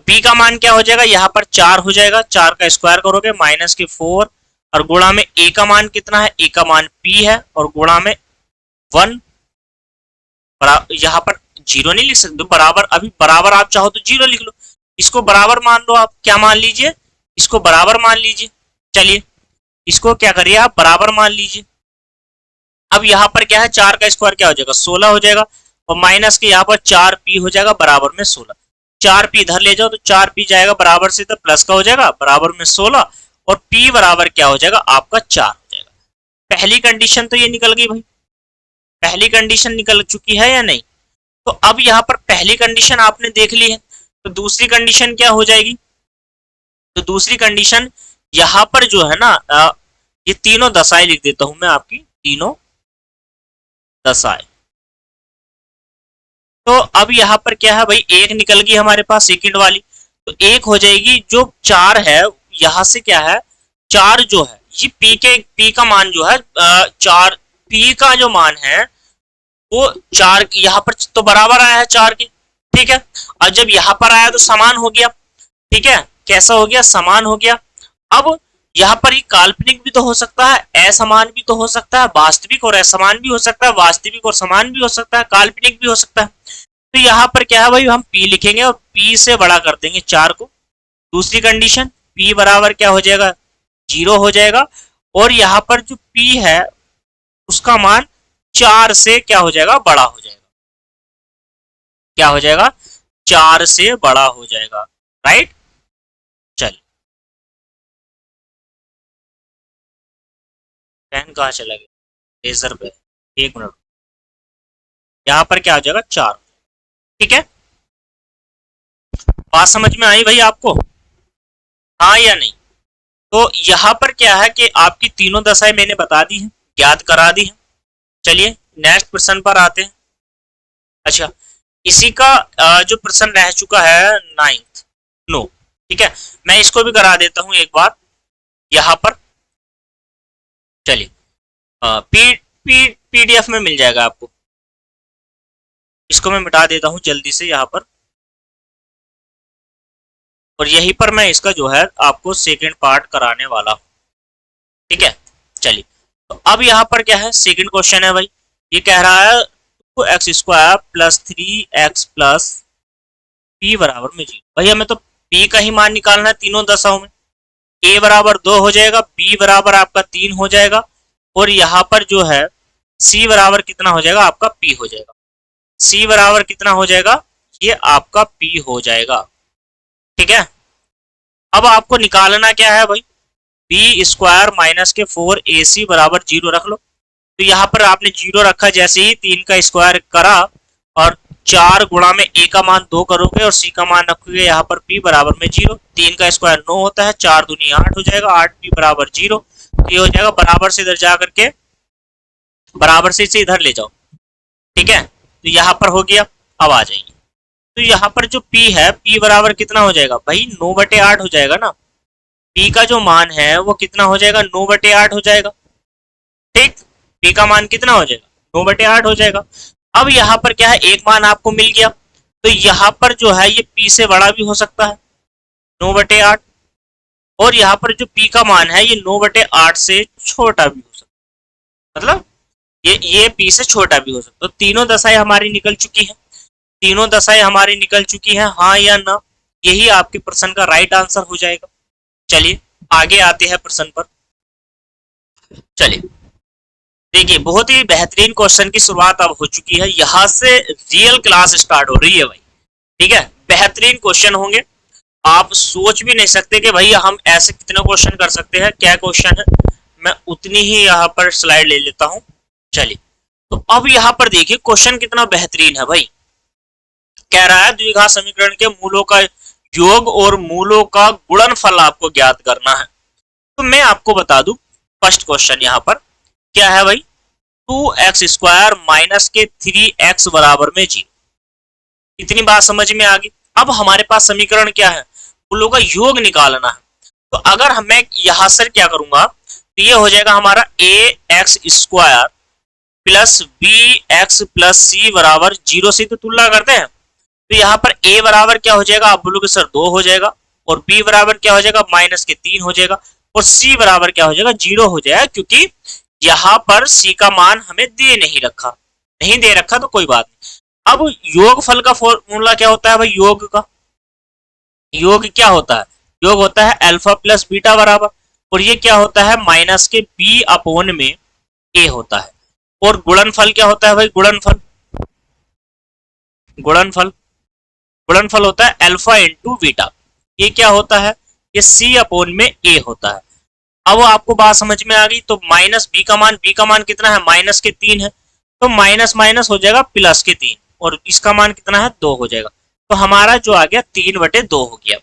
b का मान क्या हो जाएगा, यहाँ पर 4 हो जाएगा, 4 का स्क्वायर करोगे माइनस के 4 और गुणा में a का मान कितना है, a का मान p है और गुणा में 1, यहाँ पर जीरो नहीं लिख सकते बराबर, अभी बराबर आप चाहो तो जीरो लिख लो, इसको बराबर मान लो। आप क्या मान लीजिए, इसको बराबर मान लीजिए। चलिए इसको क्या करिए आप बराबर मान लीजिए। अब यहाँ पर क्या है, 4 का स्क्वायर क्या हो जाएगा 16 हो जाएगा और माइनस के यहाँ पर 4p हो जाएगा बराबर में 16। 4p इधर ले जाओ तो 4p जाएगा बराबर से तो प्लस का हो जाएगा बराबर में 16 और p बराबर क्या हो जाएगा आपका 4 हो जाएगा। पहली कंडीशन तो ये निकल गई भाई, पहली कंडीशन निकल चुकी है या नहीं। तो अब यहाँ पर पहली कंडीशन आपने देख ली है, तो दूसरी कंडीशन क्या हो जाएगी, तो दूसरी कंडीशन यहाँ पर जो है ना, ये तीनों दशाएं लिख देता हूं मैं आपकी, तीनों दशाएं। तो अब यहाँ पर क्या है भाई, एक निकल गई हमारे पास सेकंड वाली, तो एक हो जाएगी जो 4 है, यहां से क्या है 4 जो है ये p का मान जो है 4, p का जो मान है वो 4 यहाँ पर तो बराबर आया है 4 के, ठीक है। और जब यहाँ पर आया तो समान हो गया, ठीक है। कैसा हो गया, समान हो गया। अब यहाँ पर ये काल्पनिक भी तो हो सकता है, असमान भी तो हो सकता है, वास्तविक और असमान भी हो सकता है, वास्तविक और समान भी हो सकता है, काल्पनिक भी हो सकता है। तो यहाँ पर क्या है भाई, हम p लिखेंगे और p से बड़ा कर देंगे 4 को। दूसरी कंडीशन p बराबर क्या हो जाएगा 0 हो जाएगा और यहाँ पर जो p है उसका मान 4 से क्या हो जाएगा बड़ा हो जाएगा, क्या हो जाएगा 4 से बड़ा हो जाएगा, राइट। चल पेन कहाँ चला गया, लेजर पे, एक मिनट। यहाँ पर क्या हो जाएगा 4, ठीक है। बात समझ में आई भाई आपको, हाँ या नहीं। तो यहाँ पर क्या है कि आपकी तीनों दशाएं मैंने बता दी है, ज्ञात करा दी है। चलिए नेक्स्ट प्रश्न पर आते हैं। अच्छा इसी का जो प्रश्न रह चुका है 9th, नो, ठीक है, मैं इसको भी करा देता हूं एक बार यहाँ पर। चलिए पीडीएफ में मिल जाएगा आपको, इसको मैं मिटा देता हूं जल्दी से यहाँ पर, और यहीं पर मैं इसका जो है आपको सेकंड पार्ट कराने वाला हूं, ठीक है। चलिए तो अब यहाँ पर क्या है, सेकंड क्वेश्चन है भाई, ये कह रहा है x square plus 3x plus p बराबर में 0। भाई हमें तो p का ही मान निकालना है तीनों दशाओं में। a बराबर 2 हो जाएगा, b बराबर आपका 3 हो जाएगा और यहाँ पर जो है सी बराबर कितना हो जाएगा आपका पी हो जाएगा। सी बराबर कितना हो जाएगा, ये आपका पी हो जाएगा। ठीक है, अब आपको निकालना क्या है भाई, बी स्क्वायर माइनस के 4ac बराबर 0 रख लो। तो यहाँ पर आपने 0 रखा, जैसे ही 3 का स्क्वायर करा और 4 गुणा में a का मान 2 करोगे और c का मान रखोगे यहाँ पर p बराबर में 0। 3 का स्क्वायर 9 होता है, 4 दूनी 8 हो जाएगा, 8p बराबर 0। तो ये हो जाएगा, बराबर से इधर जा करके बराबर से इसे इधर ले जाओ। ठीक है, तो यहाँ पर हो गया। अब आ जाइए, तो यहाँ पर जो p है, p बराबर कितना हो जाएगा भाई, 9/8 हो जाएगा ना। p का जो मान है वो कितना हो जाएगा, 9/8 हो जाएगा। ठीक, p का मान कितना हो जाएगा, 9/8 हो जाएगा। अब यहाँ पर क्या है, एक मान आपको मिल गया, तो यहाँ पर जो है ये p से बड़ा भी हो सकता है 9/8, और यहाँ पर जो p का मान है ये 9/8 से छोटा भी हो सकता है, मतलब ये p से छोटा भी हो सकता है। तो तीनों दशाएं हमारी निकल चुकी हैं, तीनों दशाएं हमारी निकल चुकी हैं, हाँ या ना, यही आपके प्रश्न का राइट आंसर हो जाएगा। चलिए आगे आते हैं प्रश्न पर। चलिए देखिए, बहुत ही बेहतरीन क्वेश्चन की शुरुआत अब हो चुकी है, यहां से रियल क्लास स्टार्ट हो रही है भाई। ठीक है, बेहतरीन क्वेश्चन होंगे, आप सोच भी नहीं सकते कि भाई हम ऐसे कितने क्वेश्चन कर सकते हैं। क्या क्वेश्चन है, मैं उतनी ही यहाँ पर स्लाइड ले लेता हूँ। चलिए, तो अब यहाँ पर देखिए क्वेश्चन कितना बेहतरीन है भाई। कह रहा है द्विघात समीकरण के मूलों का योग और मूलों का गुणनफल आपको ज्ञात करना है। तो मैं आपको बता दूं, फर्स्ट क्वेश्चन यहाँ पर क्या है भाई, 2x² माइनस के 3x बराबर में 0। इतनी बात समझ में आ गई। अब हमारे पास समीकरण क्या है, मूलों का योग निकालना है। तो अगर मैं यहां से क्या करूंगा, तो ये हो जाएगा हमारा ax² plus bx plus c बराबर 0 से तो तुलना करते हैं। तो यहाँ पर a बराबर क्या हो जाएगा, आप बोलोगे सर 2 हो जाएगा, और b बराबर क्या हो जाएगा, माइनस के 3 हो जाएगा, और c बराबर क्या हो जाएगा, 0 हो जाएगा, क्योंकि यहाँ पर c का मान हमें दे नहीं रखा, नहीं दे रखा तो कोई बात नहीं। अब योगफल का फॉर्मूला क्या होता है भाई, योग का योग क्या होता है, योग होता है अल्फा प्लस बीटा बराबर, और ये क्या होता है, माइनस के b अपॉन में a होता है। और गुणनफल क्या होता है भाई, गुणनफल गुणनफल गुणनफल होता है अल्फा इंटू बीटा। ये क्या होता है, ये c अपॉन में a होता है। अब आपको बात समझ में आ गई। तो माइनस b का मान कितना है, माइनस के 3 है, तो माइनस माइनस हो जाएगा प्लस के 3, और इसका मान कितना है, 2 हो जाएगा। तो हमारा जो आ गया 3/2 हो गया,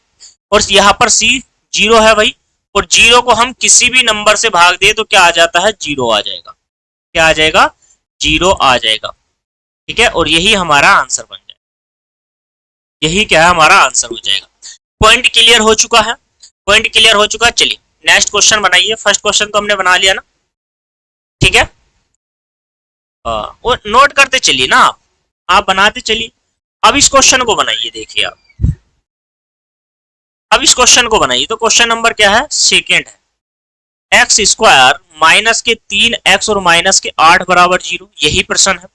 और यहाँ पर c 0 है भाई, और 0 को हम किसी भी नंबर से भाग दे तो क्या आ जाता है, 0 आ जाएगा। क्या आ जाएगा, 0 आ जाएगा। ठीक है, और यही हमारा आंसर बन जाएगा, यही क्या है, हमारा आंसर हो जाएगा। पॉइंट क्लियर हो चुका है, पॉइंट क्लियर हो चुका है। चलिए नेक्स्ट क्वेश्चन बनाइए। फर्स्ट क्वेश्चन तो हमने बना लिया ना, ठीक है, और नोट करते चलिए ना, आप बनाते चलिए। अब इस क्वेश्चन को बनाइए, देखिए आप अब इस क्वेश्चन को बनाइए। तो क्वेश्चन नंबर क्या है, सेकेंड है, x² माइनस के 3x और माइनस के 8 बराबर 0, यही प्रश्न है।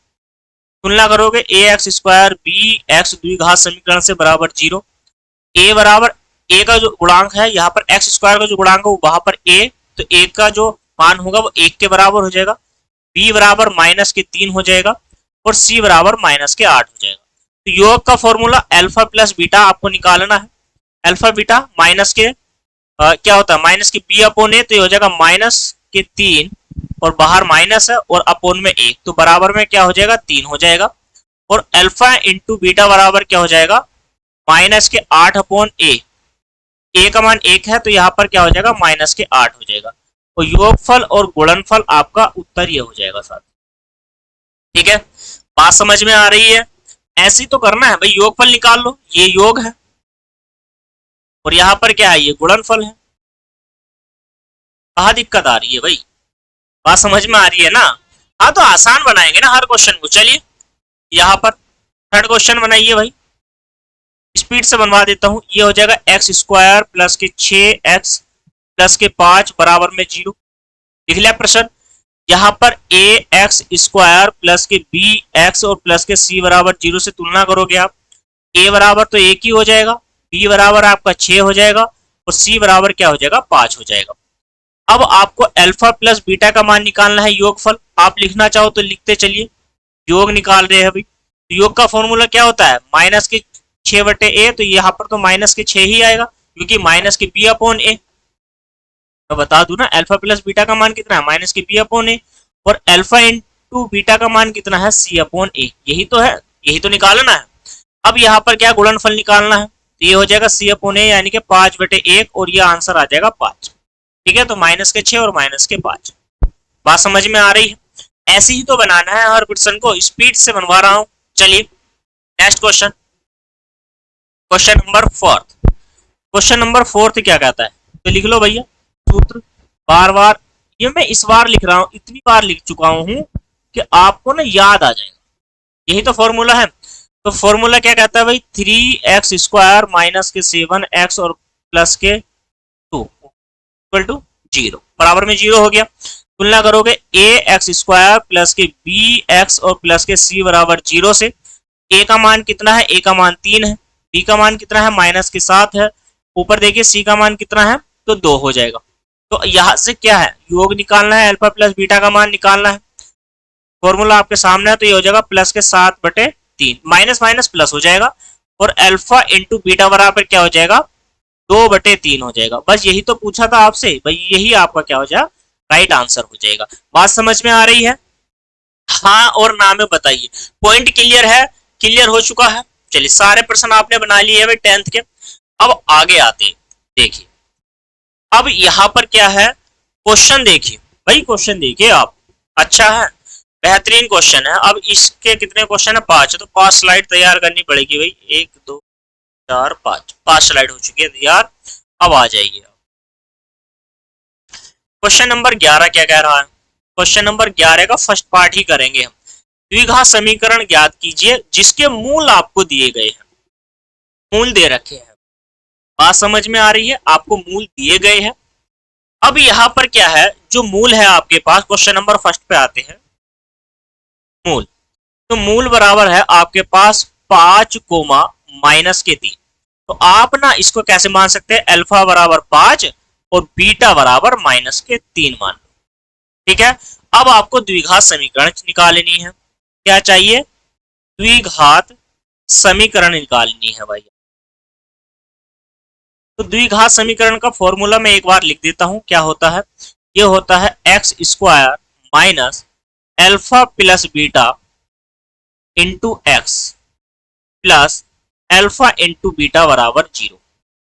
तुलना करोगे ax² bx द्विघात समीकरण से बराबर 0। a बराबर a का जो गुणांक है, यहाँ पर x² का जो गुणांक है वो वहां पर a, तो a का जो मान होगा वो 1 के बराबर हो जाएगा। b बराबर माइनस के 3 हो जाएगा, और c बराबर माइनस के 8 हो जाएगा। तो योग का फॉर्मूला अल्फा प्लस बीटा आपको निकालना है। अल्फा बीटा माइनस के क्या होता है, माइनस के b अपॉन a, तो ये हो जाएगा माइनस के 3, और बाहर माइनस है और अपॉन में 1, तो बराबर में क्या हो जाएगा, 3 हो जाएगा। और अल्फा इंटू बीटा बराबर क्या हो जाएगा, माइनस के 8 अपॉन a का मान 1 है, तो यहाँ पर क्या हो जाएगा, माइनस के 8 हो जाएगा। तो योगफल और गुणनफल आपका उत्तर ये हो जाएगा साथ। ठीक है, बात समझ में आ रही है। ऐसी तो करना है भाई, योगफल निकाल लो, ये योग है, और यहाँ पर क्या है, ये गुणनफल है। कहाँ दिक्कत आ रही है भाई, बात समझ में आ रही है ना। हाँ, तो आसान बनाएंगे ना हर क्वेश्चन को। चलिए यहाँ पर थर्ड क्वेश्चन बनाइए भाई, स्पीड से बनवा देता हूं। ये हो जाएगा x² प्लस के 6x प्लस के 5 बराबर में 0। लिख लिया प्रश्न। यहाँ पर ax² प्लस के bx और प्लस के c बराबर 0 से तुलना करोगे आप, a बराबर तो 1 ही हो जाएगा, b बराबर आपका 6 हो जाएगा, और c बराबर क्या हो जाएगा, 5 हो जाएगा। अब आपको अल्फा प्लस बीटा का मान निकालना है, योगफल। आप लिखना चाहो तो लिखते चलिए, योग निकाल रहे हैं भाई। तो योग का फॉर्मूला क्या होता है, माइनस के 6/a, तो यहाँ पर तो माइनस के 6 ही आएगा, क्योंकि माइनस के b/a। तो बता दूं ना, अल्फा प्लस बीटा का मान कितना है, माइनस के b/a, और अल्फा इंटू बीटा का मान कितना है, c/a। यही तो है, यही तो निकालना है। अब यहाँ पर क्या गुणनफल निकालना है, तो ये हो जाएगा c/a यानी कि 5/1, और ये आंसर आ जाएगा 5। ठीक है, तो माइनस के 6 और माइनस के 5। बात समझ में आ रही है। ऐसे ही तो बनाना है हर क्वेश्चन को, स्पीड से बनवा रहा हूं। चलिए next question, question number 4। Question number 4 क्या कहता है, तो लिख लो भैया सूत्र। बार बार ये मैं इस बार लिख रहा हूं, इतनी बार लिख चुका हूं कि आपको ना याद आ जाएगा। यही तो फॉर्मूला है। तो फॉर्मूला क्या कहता है भाई, 3x² माइनस के 7x और प्लस के 2 इक्वल टू 0, बराबर में 0 हो गया। तुलना करोगे ax² प्लस के bx और प्लस के c बराबर 0 से। a का मान कितना है, a का मान 3 है, b का मान कितना है, माइनस के 7 है, ऊपर देखिए c का मान कितना है, तो 2 हो जाएगा। तो यहां से क्या है, योग निकालना है, अल्फा प्लस बीटा का मान निकालना है। फॉर्मूला आपके सामने है, तो ये हो जाएगा प्लस के 7/3, माइनस माइनस प्लस हो जाएगा, और अल्फा इंटू बीटा बराबर क्या हो जाएगा, 2/3 हो जाएगा। बस यही तो पूछा था आपसे भाई, यही आपका क्या हो जाएगा, राइट आंसर हो जाएगा। बात समझ में आ रही है, हाँ और ना में बताइए। पॉइंट क्लियर है, क्लियर हो चुका है। चलिए सारे प्रश्न आपने बना लिए भाई 10th के। अब आगे आते हैं, देखिए अब यहां पर क्या है, क्वेश्चन देखिए भाई, क्वेश्चन देखिए आप, अच्छा है, बेहतरीन क्वेश्चन है। अब इसके कितने क्वेश्चन है, 5, तो 5 स्लाइड तैयार करनी पड़ेगी भाई, 1 2 4 5 स्लाइड हो चुकी है तैयार। अब आ जाइए, क्वेश्चन नंबर 11 क्या कह रहा है। क्वेश्चन नंबर 11 का फर्स्ट पार्ट ही करेंगे हम। द्विघात समीकरण ज्ञात कीजिए जिसके मूल आपको दिए गए हैं, मूल दे रखे हैं। बात समझ में आ रही है, आपको मूल दिए गए हैं। अब यहां पर क्या है, जो मूल है आपके पास, क्वेश्चन नंबर फर्स्ट पे आते हैं, मूल। तो मूल बराबर है आपके पास 5 कोमा माइनस के 3। तो आप ना इसको कैसे मान सकते हैं, अल्फा बराबर 5 और बीटा बराबर माइनस के 3 मान। ठीक है, अब आपको द्विघात समीकरण निकालनी है। क्या चाहिए, द्विघात समीकरण निकालनी है भाई। तो द्विघात समीकरण का फॉर्मूला मैं एक बार लिख देता हूं, क्या होता है, ये होता है x² minus alpha plus beta into x plus alpha into beta बराबर 0।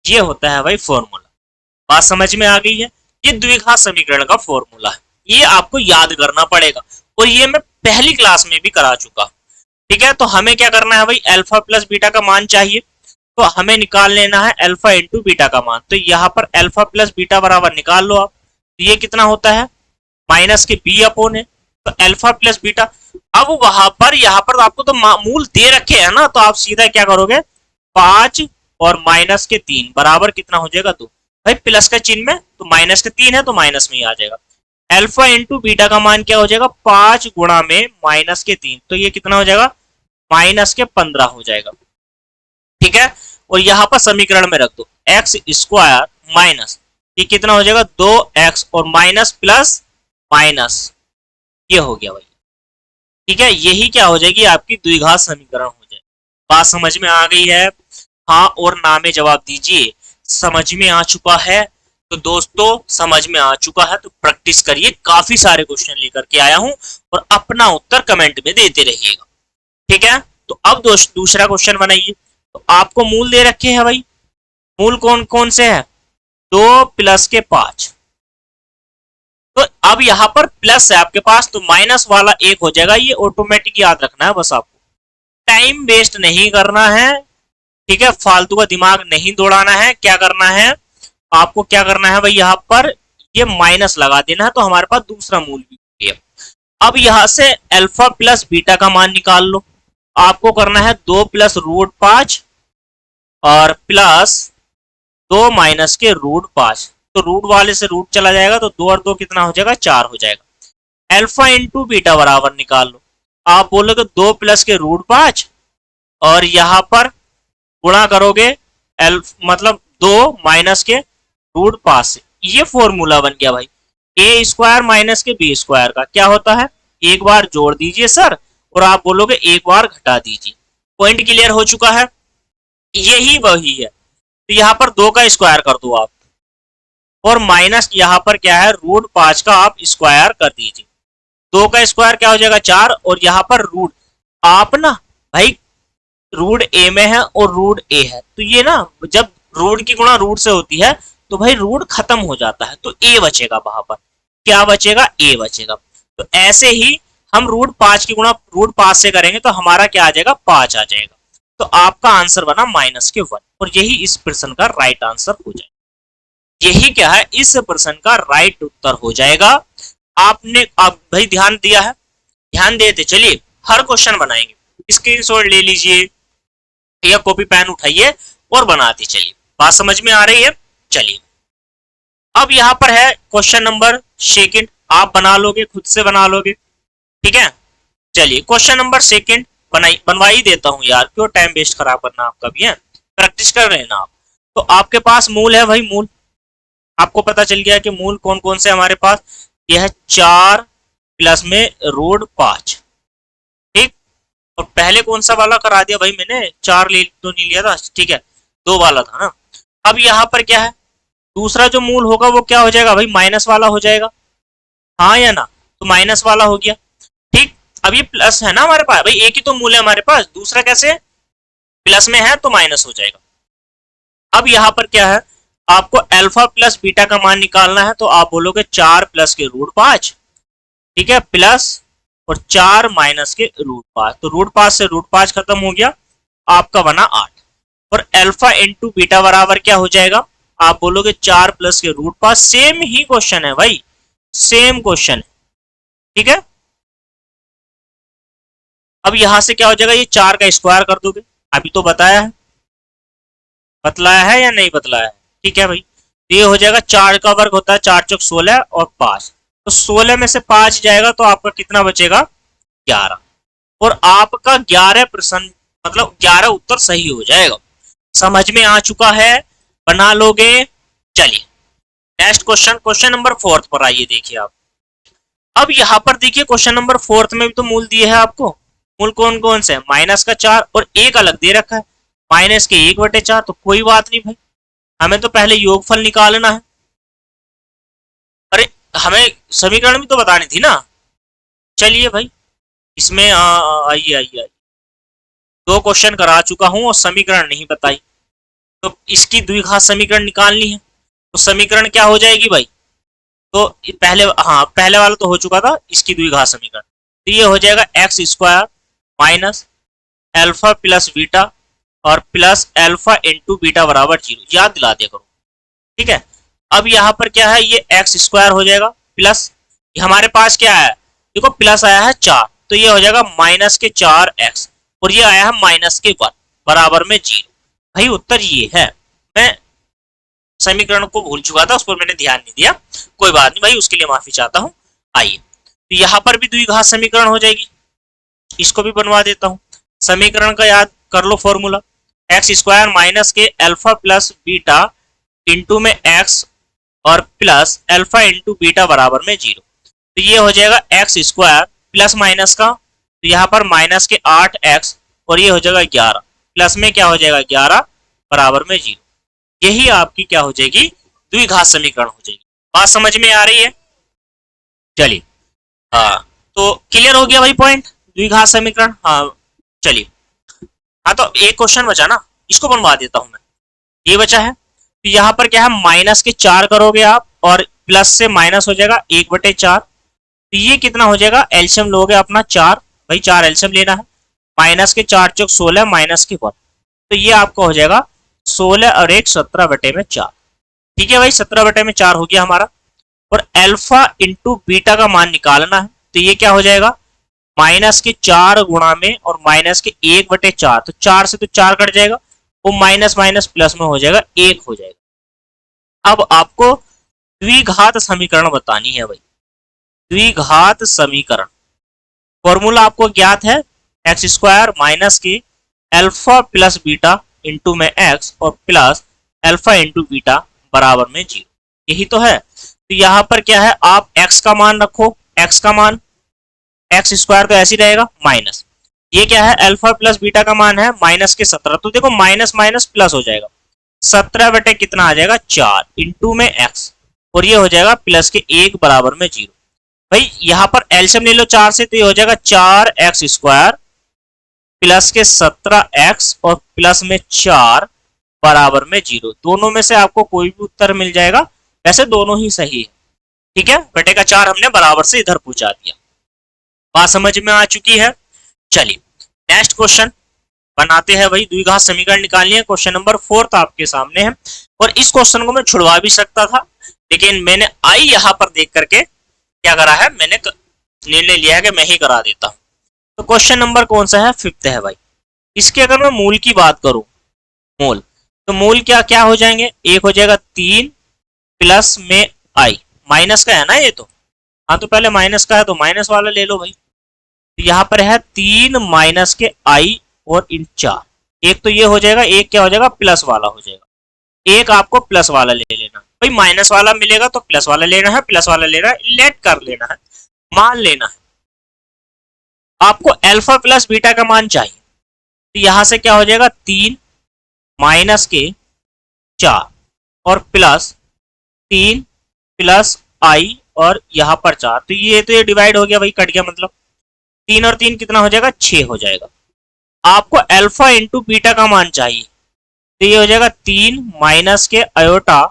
ये होता है भाई फॉर्मूला। बात समझ में आ गई है, ये द्विघात समीकरण का फॉर्मूला है, ये आपको याद करना पड़ेगा, और ये मैं पहली क्लास में भी करा चुका। ठीक है, तो हमें क्या करना है भाई, अल्फा प्लस बीटा का मान चाहिए, तो हमें निकाल लेना है अल्फा इंटू बीटा का मान। तो यहाँ पर अल्फा प्लस बीटा बराबर निकाल लो आप, तो ये कितना होता है, माइनस के b/a, तो अल्फा प्लस बीटा। अब वहां पर यहाँ पर आपको तो मूल दे रखे हैं ना, तो आप सीधा क्या करोगे, 5 और माइनस के 3 बराबर कितना हो जाएगा, 2। भाई प्लस का चिन्ह में, तो माइनस के 3 है तो माइनस में ही आ जाएगा। अल्फा इंटू बीटा का मान क्या हो जाएगा, 5 गुणा में माइनस के 3, तो ये कितना हो जाएगा, माइनस के 15 हो जाएगा। ठीक है, और यहां पर समीकरण में रख दो x² माइनस, ये कितना हो जाएगा, 2x और माइनस प्लस माइनस, ये हो गया भाई। ठीक है, यही क्या हो जाएगी, आपकी द्विघात समीकरण हो जाएगी। बात समझ में आ गई है, हाँ और ना में जवाब दीजिए। समझ में आ चुका है, तो दोस्तों समझ में आ चुका है तो प्रैक्टिस करिए, काफी सारे क्वेश्चन लेकर के आया हूं, और अपना उत्तर कमेंट में देते रहिएगा। ठीक है, तो अब दूसरा क्वेश्चन बनाइए। तो आपको मूल दे रखे हैं भाई, मूल कौन कौन से है, 2 प्लस के 5। तो अब यहां पर प्लस है आपके पास, तो माइनस वाला 1 हो जाएगा, ये ऑटोमेटिक याद रखना है बस आपको, टाइम वेस्ट नहीं करना है। ठीक है, फालतू का दिमाग नहीं दौड़ाना है। क्या करना है आपको, क्या करना है भाई, यहाँ पर ये माइनस लगा देना है, तो हमारे पास दूसरा मूल भी है। अब यहां से अल्फा प्लस बीटा का मान निकाल लो। आपको करना है 2 प्लस रूट 5 और प्लस 2 माइनस के रूट 5, तो रूट वाले से रूट चला जाएगा, तो 2 और 2 कितना हो जाएगा, 4 हो जाएगा। अल्फा इंटू बीटा बराबर निकाल लो। आप बोलोगे 2 प्लस के रूट 5 और यहां पर गुणा करोगे मतलब 2 माइनस के रूट 5 से, ये फॉर्मूला बन गया भाई। ए स्क्वायर माइनस के बी स्क्वायर का क्या होता है, एक बार जोड़ दीजिए सर और आप बोलोगे एक बार घटा दीजिए। पॉइंट क्लियर हो चुका है, यही वही है। तो यहाँ पर 2 का स्क्वायर कर दो आप, और माइनस यहाँ पर क्या है √5 का आप स्क्वायर कर दीजिए। 2 का स्क्वायर क्या हो जाएगा 4, और यहाँ पर रूट आप ना भाई रूट ए में है और रूट ए है, तो ये ना जब रूट की गुणा रूट से होती है तो भाई रूट खत्म हो जाता है, तो ए बचेगा वहां पर, क्या बचेगा ए बचेगा। तो ऐसे ही हम √5 की गुणा √5 से करेंगे तो हमारा क्या आ जाएगा 5 आ जाएगा। तो आपका आंसर बना -1, और यही इस प्रश्न का राइट आंसर हो जाएगा। यही क्या है इस प्रश्न का राइट उत्तर हो जाएगा। आपने आप भाई ध्यान दिया है, ध्यान देते चलिए हर क्वेश्चन बनाएंगे, स्क्रीनशॉट ले लीजिए या कॉपी पेन उठाइए और बनाते चलिए। बात समझ में आ रही है? चलिए अब यहाँ पर है क्वेश्चन नंबर 2, आप बना लोगे, खुद से बना लोगे, ठीक है। चलिए क्वेश्चन नंबर 2 बनवा ही देता हूँ यार, क्यों टाइम वेस्ट खराब करना आपका भी है, प्रैक्टिस कर रहे हैं ना आप। तो आपके पास मूल है भाई, मूल आपको पता चल गया कि मूल कौन कौन से हमारे पास, यह है 4 प्लस में √5, ठीक। और पहले कौन सा वाला करा दिया भाई मैंने, 4 ले तो नहीं लिया था, ठीक है 2 वाला था ना। अब यहाँ पर क्या है दूसरा जो मूल होगा वो क्या हो जाएगा भाई माइनस वाला हो जाएगा, हाँ या ना, तो माइनस वाला हो गया, ठीक। अब ये प्लस है ना हमारे पास, भाई एक ही तो मूल है हमारे पास, दूसरा कैसे प्लस में है तो माइनस हो जाएगा। अब यहाँ पर क्या है आपको अल्फा प्लस बीटा का मान निकालना है, तो आप बोलोगे 4 प्लस के √5, ठीक है, प्लस और 4 माइनस के √5, तो √5 से √5 खत्म हो गया, आपका बना 8। और अल्फा इंटू बीटा बराबर क्या हो जाएगा, आप बोलोगे 4 प्लस के √5, सेम ही क्वेश्चन है भाई, सेम क्वेश्चन है, ठीक है। अब यहां से क्या हो जाएगा, ये 4 का स्क्वायर कर दोगे, अभी तो बताया है, बतलाया है या नहीं बतलाया है, ठीक है भाई। ये हो जाएगा 4 का वर्ग होता है 4 चौक 16 और 5, तो 16 में से 5 जाएगा तो आपका कितना बचेगा 11, और आपका 11 प्रश्न मतलब 11 उत्तर सही हो जाएगा। समझ में आ चुका है, बना लोगे। चलिए नेक्स्ट क्वेश्चन, क्वेश्चन नंबर 4 पर आइए, देखिए आप। अब यहाँ पर देखिए क्वेश्चन नंबर 4 में भी तो मूल दिए है आपको, मूल कौन कौन से, माइनस का 4 और एक अलग दे रखा है माइनस के 1/4, तो कोई बात नहीं भाई, हमें तो पहले योगफल निकालना है। अरे हमें समीकरण भी तो बतानी थी ना। चलिए भाई इसमें आइए आइए, 2 क्वेश्चन करा चुका हूं और समीकरण नहीं बताई, तो इसकी द्विघात समीकरण निकालनी है, तो समीकरण क्या हो जाएगी भाई, तो पहले हाँ पहले वाला तो हो चुका था, इसकी द्विघात समीकरण, तो ये हो जाएगा x² minus alpha plus beta और प्लस अल्फा इंटू बीटा बराबर 0, याद दिला दिया करो, ठीक है। अब यहाँ पर क्या है ये x² हो जाएगा प्लस हमारे पास क्या है देखो प्लस आया है 4, तो ये हो जाएगा -4x, और ये आया है -1 बराबर में 0। भाई उत्तर ये है, मैं समीकरण को भूल चुका था, उस पर मैंने ध्यान नहीं दिया, कोई बात नहीं भाई, उसके लिए माफी चाहता हूँ। आइए तो यहाँ पर भी द्विघात समीकरण हो जाएगी, इसको भी बनवा देता हूँ। समीकरण का याद कर लो फॉर्मूला, x² माइनस के अल्फा प्लस बीटा इंटू में x और प्लस अल्फा इंटू बीटा बराबर में 0, तो ये हो जाएगा x² प्लस माइनस का, तो यहाँ पर माइनस के 8x और ये हो जाएगा 11, प्लस में क्या हो जाएगा 11 बराबर में 0, यही आपकी क्या हो जाएगी द्विघात समीकरण हो जाएगी। बात समझ में आ रही है? चलिए हाँ तो क्लियर हो गया भाई पॉइंट, द्विघात समीकरण। हाँ चलिए, हाँ तो एक क्वेश्चन बचा ना, इसको बनवा देता हूं मैं, ये बचा है, तो यहाँ पर क्या है -4 करोगे आप और प्लस से माइनस हो जाएगा 1/4, तो ये कितना हो जाएगा, एल्शियम लोगे अपना 4, भाई 4 एल्शियम लेना है, -4 चौक 16 -1, तो ये आपका हो जाएगा 16 और 1 17/4, ठीक है भाई 17/4 हो गया हमारा। और अल्फा इंटू बीटा का मान निकालना है, तो ये क्या हो जाएगा -4 गुणा में और -1/4, तो 4 से तो 4 कट जाएगा, वो माइनस माइनस प्लस में हो जाएगा 1 हो जाएगा। अब आपको द्विघात समीकरण बतानी है भाई, द्विघात समीकरण फॉर्मूला आपको ज्ञात है, x² माइनस की अल्फा प्लस बीटा इंटू में x और प्लस अल्फा इंटू बीटा बराबर में 0, यही तो है। तो यहाँ पर क्या है, आप x का मान रखो, x का मान एक्स स्क्वायर तो ऐसे ही रहेगा माइनस, ये क्या है अल्फा प्लस बीटा का मान है माइनस के 17, तो देखो माइनस माइनस प्लस हो जाएगा, 17 बटे कितना आ जाएगा 4 इंटू में x, और ये हो जाएगा प्लस के 1 बराबर में 0। भाई यहाँ पर एलसीएम ले लो 4 से, तो ये हो जाएगा 4x स्क्वायर प्लस के 17x और प्लस में 4 बराबर में 0। दोनों में से आपको कोई भी उत्तर मिल जाएगा, वैसे दोनों ही सही है। ठीक है, बटे का 4 हमने बराबर से इधर पूछा दिया। बात समझ में आ चुकी है। चलिए नेक्स्ट क्वेश्चन बनाते हैं। वही द्विघात समीकरण निकालनी है। क्वेश्चन नंबर 4 आपके सामने है, और इस क्वेश्चन को मैं छुड़वा भी सकता था, लेकिन मैंने आई यहां पर देख करके क्या करा है, मैंने निर्णय लिया है कि मैं ही करा देता हूं। तो क्वेश्चन नंबर कौन सा है, 5 है भाई। इसके अगर मैं मूल की बात करूं, मूल, तो मूल क्या क्या हो जाएंगे, एक हो जाएगा 3 प्लस में आई, माइनस का है ना ये तो, हाँ तो पहले माइनस का है तो माइनस वाला ले लो भाई। तो यहाँ पर है 3 माइनस के आई और इन 4, एक तो ये हो जाएगा, एक क्या हो जाएगा प्लस वाला हो जाएगा, एक आपको प्लस वाला ले लेना भाई, माइनस वाला मिलेगा तो प्लस वाला लेना है, प्लस वाला लेना है, लेट कर लेना है, मान लेना है। आपको अल्फा प्लस बीटा का मान चाहिए, तो यहां से क्या हो जाएगा 3 माइनस के 4 और प्लस 3 प्लस आई और यहाँ पर 4, तो ये डिवाइड हो गया भाई, कट गया, मतलब 3 और 3 कितना हो जाएगा 6 हो जाएगा। आपको अल्फा इंटू बीटा का मान चाहिए, तो ये हो जाएगा 3 माइनस के अयोटा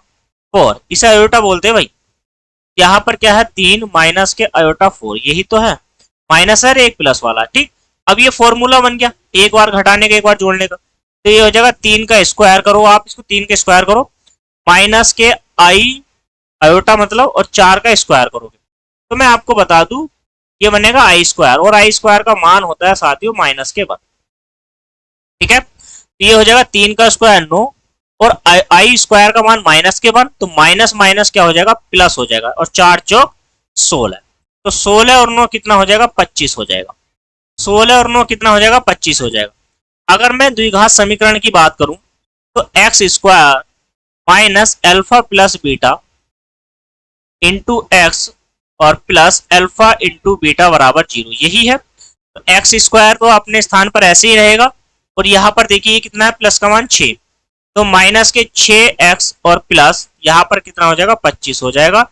4, इसे अयोटा बोलते हैं भाई। यहाँ पर क्या है 3 माइनस के अयोटा 4, यही तो है, माइनस है एक प्लस वाला। ठीक, अब ये फॉर्मूला बन गया, एक बार घटाने का एक बार जोड़ने का, तो ये हो जाएगा 3 का स्क्वायर करो, आप इसको 3 का स्क्वायर करो, माइनस के आई अयोटा मतलब, और 4 का स्क्वायर करोगे, तो मैं आपको बता दूं ये बनेगा आई स्क्वायर, और आई स्क्वायर का मान होता है साथियों माइनस के 1। ठीक है, तो ये हो जाएगा 3 का स्क्वायर 9 और आई स्क्वायर का मान माइनस के 1, तो माइनस माइनस क्या हो जाएगा प्लस हो जाएगा, और 4 चौक 16, तो 16 और 9 कितना हो जाएगा 25 हो जाएगा, 16 और 9 कितना हो जाएगा 25 हो जाएगा। अगर मैं द्विघात समीकरण की बात करूं तो x square minus alpha plus beta into x और प्लस अल्फा इंटू बीटा बराबर 0, यही है। तो एक्स स्क्वायर तो अपने स्थान पर ऐसे ही रहेगा, और यहाँ पर देखिए कितना है प्लस का मान 6, तो माइनस के 6x और प्लस यहाँ पर कितना हो जाएगा 25 हो जाएगा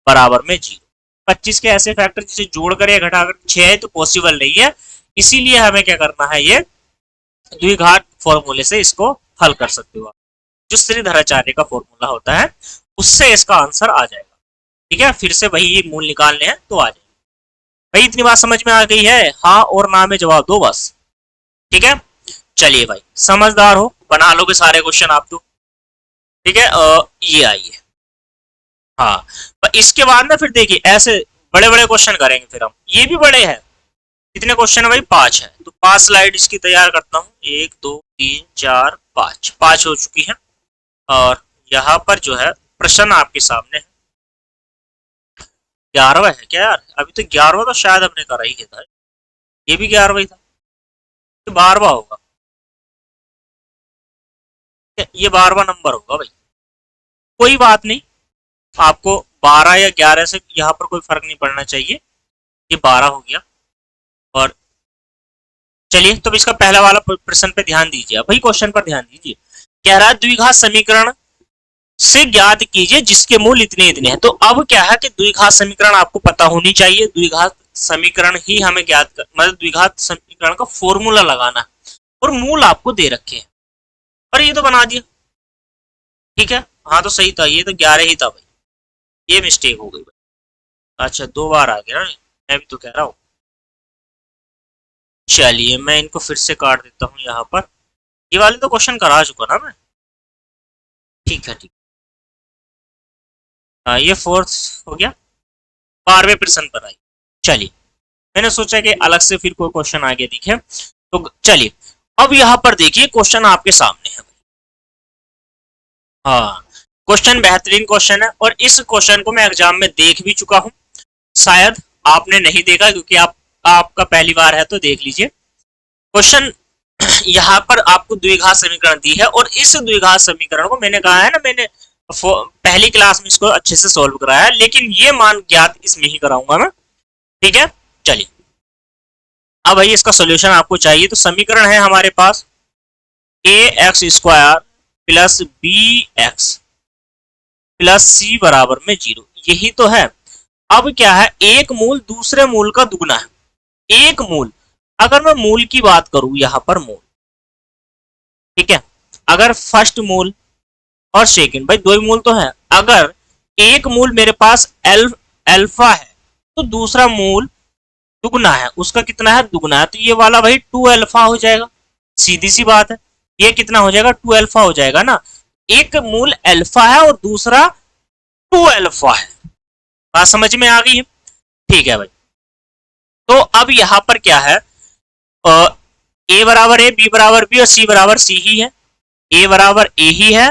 बराबर में 0। 25 के ऐसे फैक्टर जिसे जोड़कर या घटाकर 6 है तो पॉसिबल नहीं है, इसीलिए हमें क्या करना है, ये द्विघात फॉर्मूले से इसको हल कर सकते हो आप, जो श्रीधराचार्य का फॉर्मूला होता है उससे इसका आंसर आ जाएगा। ठीक है, फिर से वही मूल निकालने हैं तो आ जाएगा भाई। इतनी बात समझ में आ गई है, हाँ और ना में जवाब दो बस। ठीक है, चलिए भाई समझदार हो, बना लोगे सारे क्वेश्चन आप तो। ठीक है, ये आइए, हाँ पर इसके बाद ना फिर देखिए ऐसे बड़े बड़े क्वेश्चन करेंगे फिर हम, ये भी बड़े हैं। कितने क्वेश्चन है भाई 5 है, तो 5 स्लाइड इसकी तैयार करता हूँ, 1 2 3 4 5 हो चुकी है, और यहाँ पर जो है प्रश्न आपके सामने है। 11वां है क्या यार, अभी तो 11वां तो शायद हमने करा ही था, ये भी 11वां ही था, तो 12वां होगा, ये 12वां नंबर होगा भाई। कोई बात नहीं, आपको 12 या 11 से यहाँ पर कोई फर्क नहीं पड़ना चाहिए, ये 12 हो गया। और चलिए तो इसका पहला वाला प्रश्न पे ध्यान दीजिए, भाई क्वेश्चन पर ध्यान दीजिए। कह रहा है द्विघात समीकरण से ज्ञात कीजिए जिसके मूल इतने इतने हैं। तो अब क्या है कि द्विघात समीकरण आपको पता होनी चाहिए, द्विघात समीकरण ही हमें ज्ञात कर, मतलब द्विघात समीकरण का फॉर्मूला लगाना है, और मूल आपको दे रखे हैं, पर ये तो बना दिया। ठीक है, हाँ तो सही था, ये तो 11 ही था भाई, ये मिस्टेक हो गई भाई। अच्छा 2 बार आ गया ना, मैं भी तो कह रहा हूँ। चलिए मैं इनको फिर से काट देता हूँ यहाँ पर, ये वाले तो क्वेश्चन करा चुका ना मैं। ठीक है ठीक, हाँ ये 4th हो गया, 12वें प्रश्न पर आई। चलिए मैंने सोचा कि अलग से फिर कोई क्वेश्चन आगे दिखे, तो चलिए अब यहाँ पर देखिए क्वेश्चन आपके सामने है। हाँ क्वेश्चन बेहतरीन क्वेश्चन है, और इस क्वेश्चन को मैं एग्जाम में देख भी चुका हूँ, शायद आपने नहीं देखा क्योंकि आपका पहली बार है, तो देख लीजिए क्वेश्चन। यहाँ पर आपको द्विघात समीकरण दी है, और इस द्विघात समीकरण को मैंने कहा है ना, मैंने पहली क्लास में इसको अच्छे से सोल्व कराया है, लेकिन ये मान ज्ञात इसमें ही कराऊंगा मैं। ठीक है, चलिए अब भाई इसका सोल्यूशन आपको चाहिए, तो समीकरण है हमारे पास A X square plus B X plus C बराबर में 0, यही तो है। अब क्या है, एक मूल दूसरे मूल का दुगना है। एक मूल, अगर मैं मूल की बात करूं यहां पर मूल, ठीक है, अगर फर्स्ट मूल और सेकंड, भाई दो ही मूल तो है। अगर एक मूल मेरे पास अल्फा है तो दूसरा मूल दुगना है, उसका कितना है, दुगना है, तो ये वाला भाई 2 अल्फा हो जाएगा। सीधी सी बात है, ये कितना हो जाएगा, 2 अल्फा हो जाएगा ना। एक मूल अल्फा है और दूसरा 2 अल्फा है। बात समझ में आ गई है? ठीक है भाई, तो अब यहां पर क्या है, ए बराबर ए, बी बराबर बी और सी बराबर सी ही है। ए बराबर ए ही है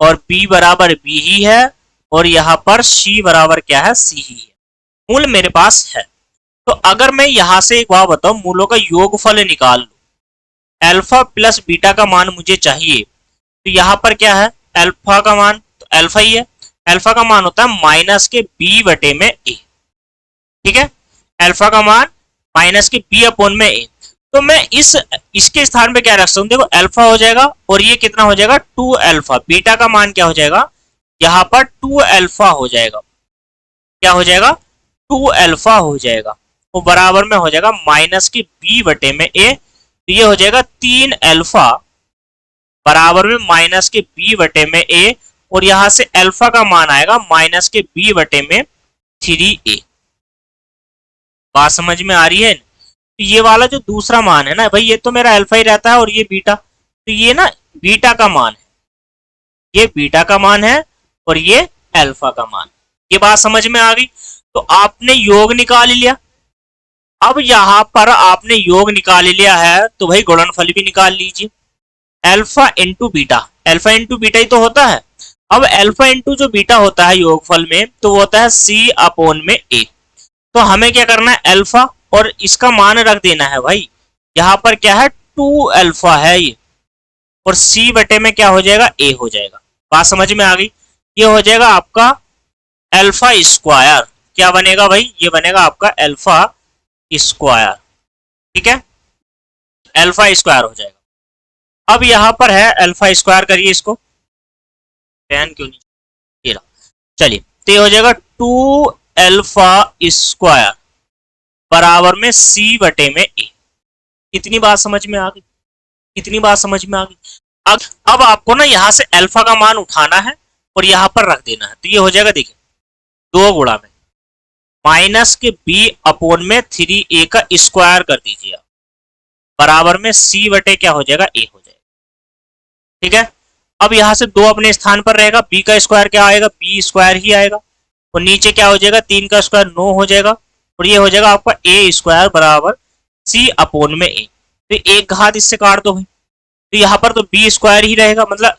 और बी बराबर बी ही है और यहां पर सी बराबर क्या है, सी ही है। मूल मेरे पास है। तो अगर मैं यहां से एक बात बताऊं, मूलों का योगफल निकाल लूं, अल्फा प्लस बीटा का मान मुझे चाहिए, तो यहां पर क्या है, अल्फा का मान तो अल्फा ही है। अल्फा का मान होता है माइनस के बी बटे में ए। ठीक है, अल्फा का मान माइनस के बी अपॉन में ए। तो मैं इसके स्थान पे क्या रख सकता हूँ, देखो अल्फा हो जाएगा और ये कितना हो जाएगा, 2 अल्फा। बीटा का मान क्या हो जाएगा, यहाँ पर 2 अल्फा हो जाएगा। क्या हो जाएगा, 2 अल्फा हो जाएगा, वो बराबर में हो जाएगा माइनस के बी बटे में ए। तो ये हो जाएगा 3 अल्फा बराबर में माइनस के बी बटे में ए, और यहां से अल्फा का मान आएगा माइनस के बी बटे में 3a। बात समझ में आ रही है? तो ये वाला जो दूसरा मान है ना भाई, ये तो मेरा अल्फा ही रहता है और ये बीटा, तो ये ना बीटा का मान है, ये बीटा का मान है और ये अल्फा का मान। ये बात समझ में आ गई? तो आपने योग निकाल लिया। अब यहां पर आपने योग निकाल लिया है तो भाई गुणनफल भी निकाल लीजिए। Alpha into beta, alpha into beta ही तो होता है। अब अल्फा इंटू जो बीटा होता है योगफल में, तो वो होता है सी अपॉन में ए। तो हमें क्या करना है, अल्फा और इसका मान रख देना है भाई। यहां पर क्या है, 2 अल्फा है ये, और सी बटे में क्या हो जाएगा, ए हो जाएगा। बात समझ में आ गई? ये हो जाएगा आपका अल्फा स्क्वायर। क्या बनेगा भाई, ये बनेगा आपका अल्फा स्क्वायर। ठीक है, अल्फा स्क्वायर हो जाएगा। अब यहां पर है अल्फा स्क्वायर, करिए इसको, पेन क्यों नहीं, ये रहा। चलिए, तो ये हो जाएगा 2 अल्फा स्क्वायर बराबर में सी बटे में ए। कितनी बात समझ में आ गई, कितनी बात समझ में आ गई? अब आपको ना यहां से अल्फा का मान उठाना है और यहां पर रख देना है। तो ये हो जाएगा, देखिए 2 गुणा में माइनस के बी अपोन में 3a का स्क्वायर कर दीजिए आप, बराबर में सी बटे क्या हो जाएगा, ए हो जाएगा। ठीक है, अब यहां से 2 अपने स्थान पर रहेगा, बी का स्क्वायर क्या आएगा, बी स्क्वायर ही आएगा, और नीचे क्या हो जाएगा, 3 का स्क्वायर 9 हो जाएगा, और ये हो जाएगा आपका ए स्क्वायर बराबर सी अपोन में ए। तो एक घात इससे काट दो भाई, तो यहाँ पर तो बी स्क्वायर ही रहेगा, मतलब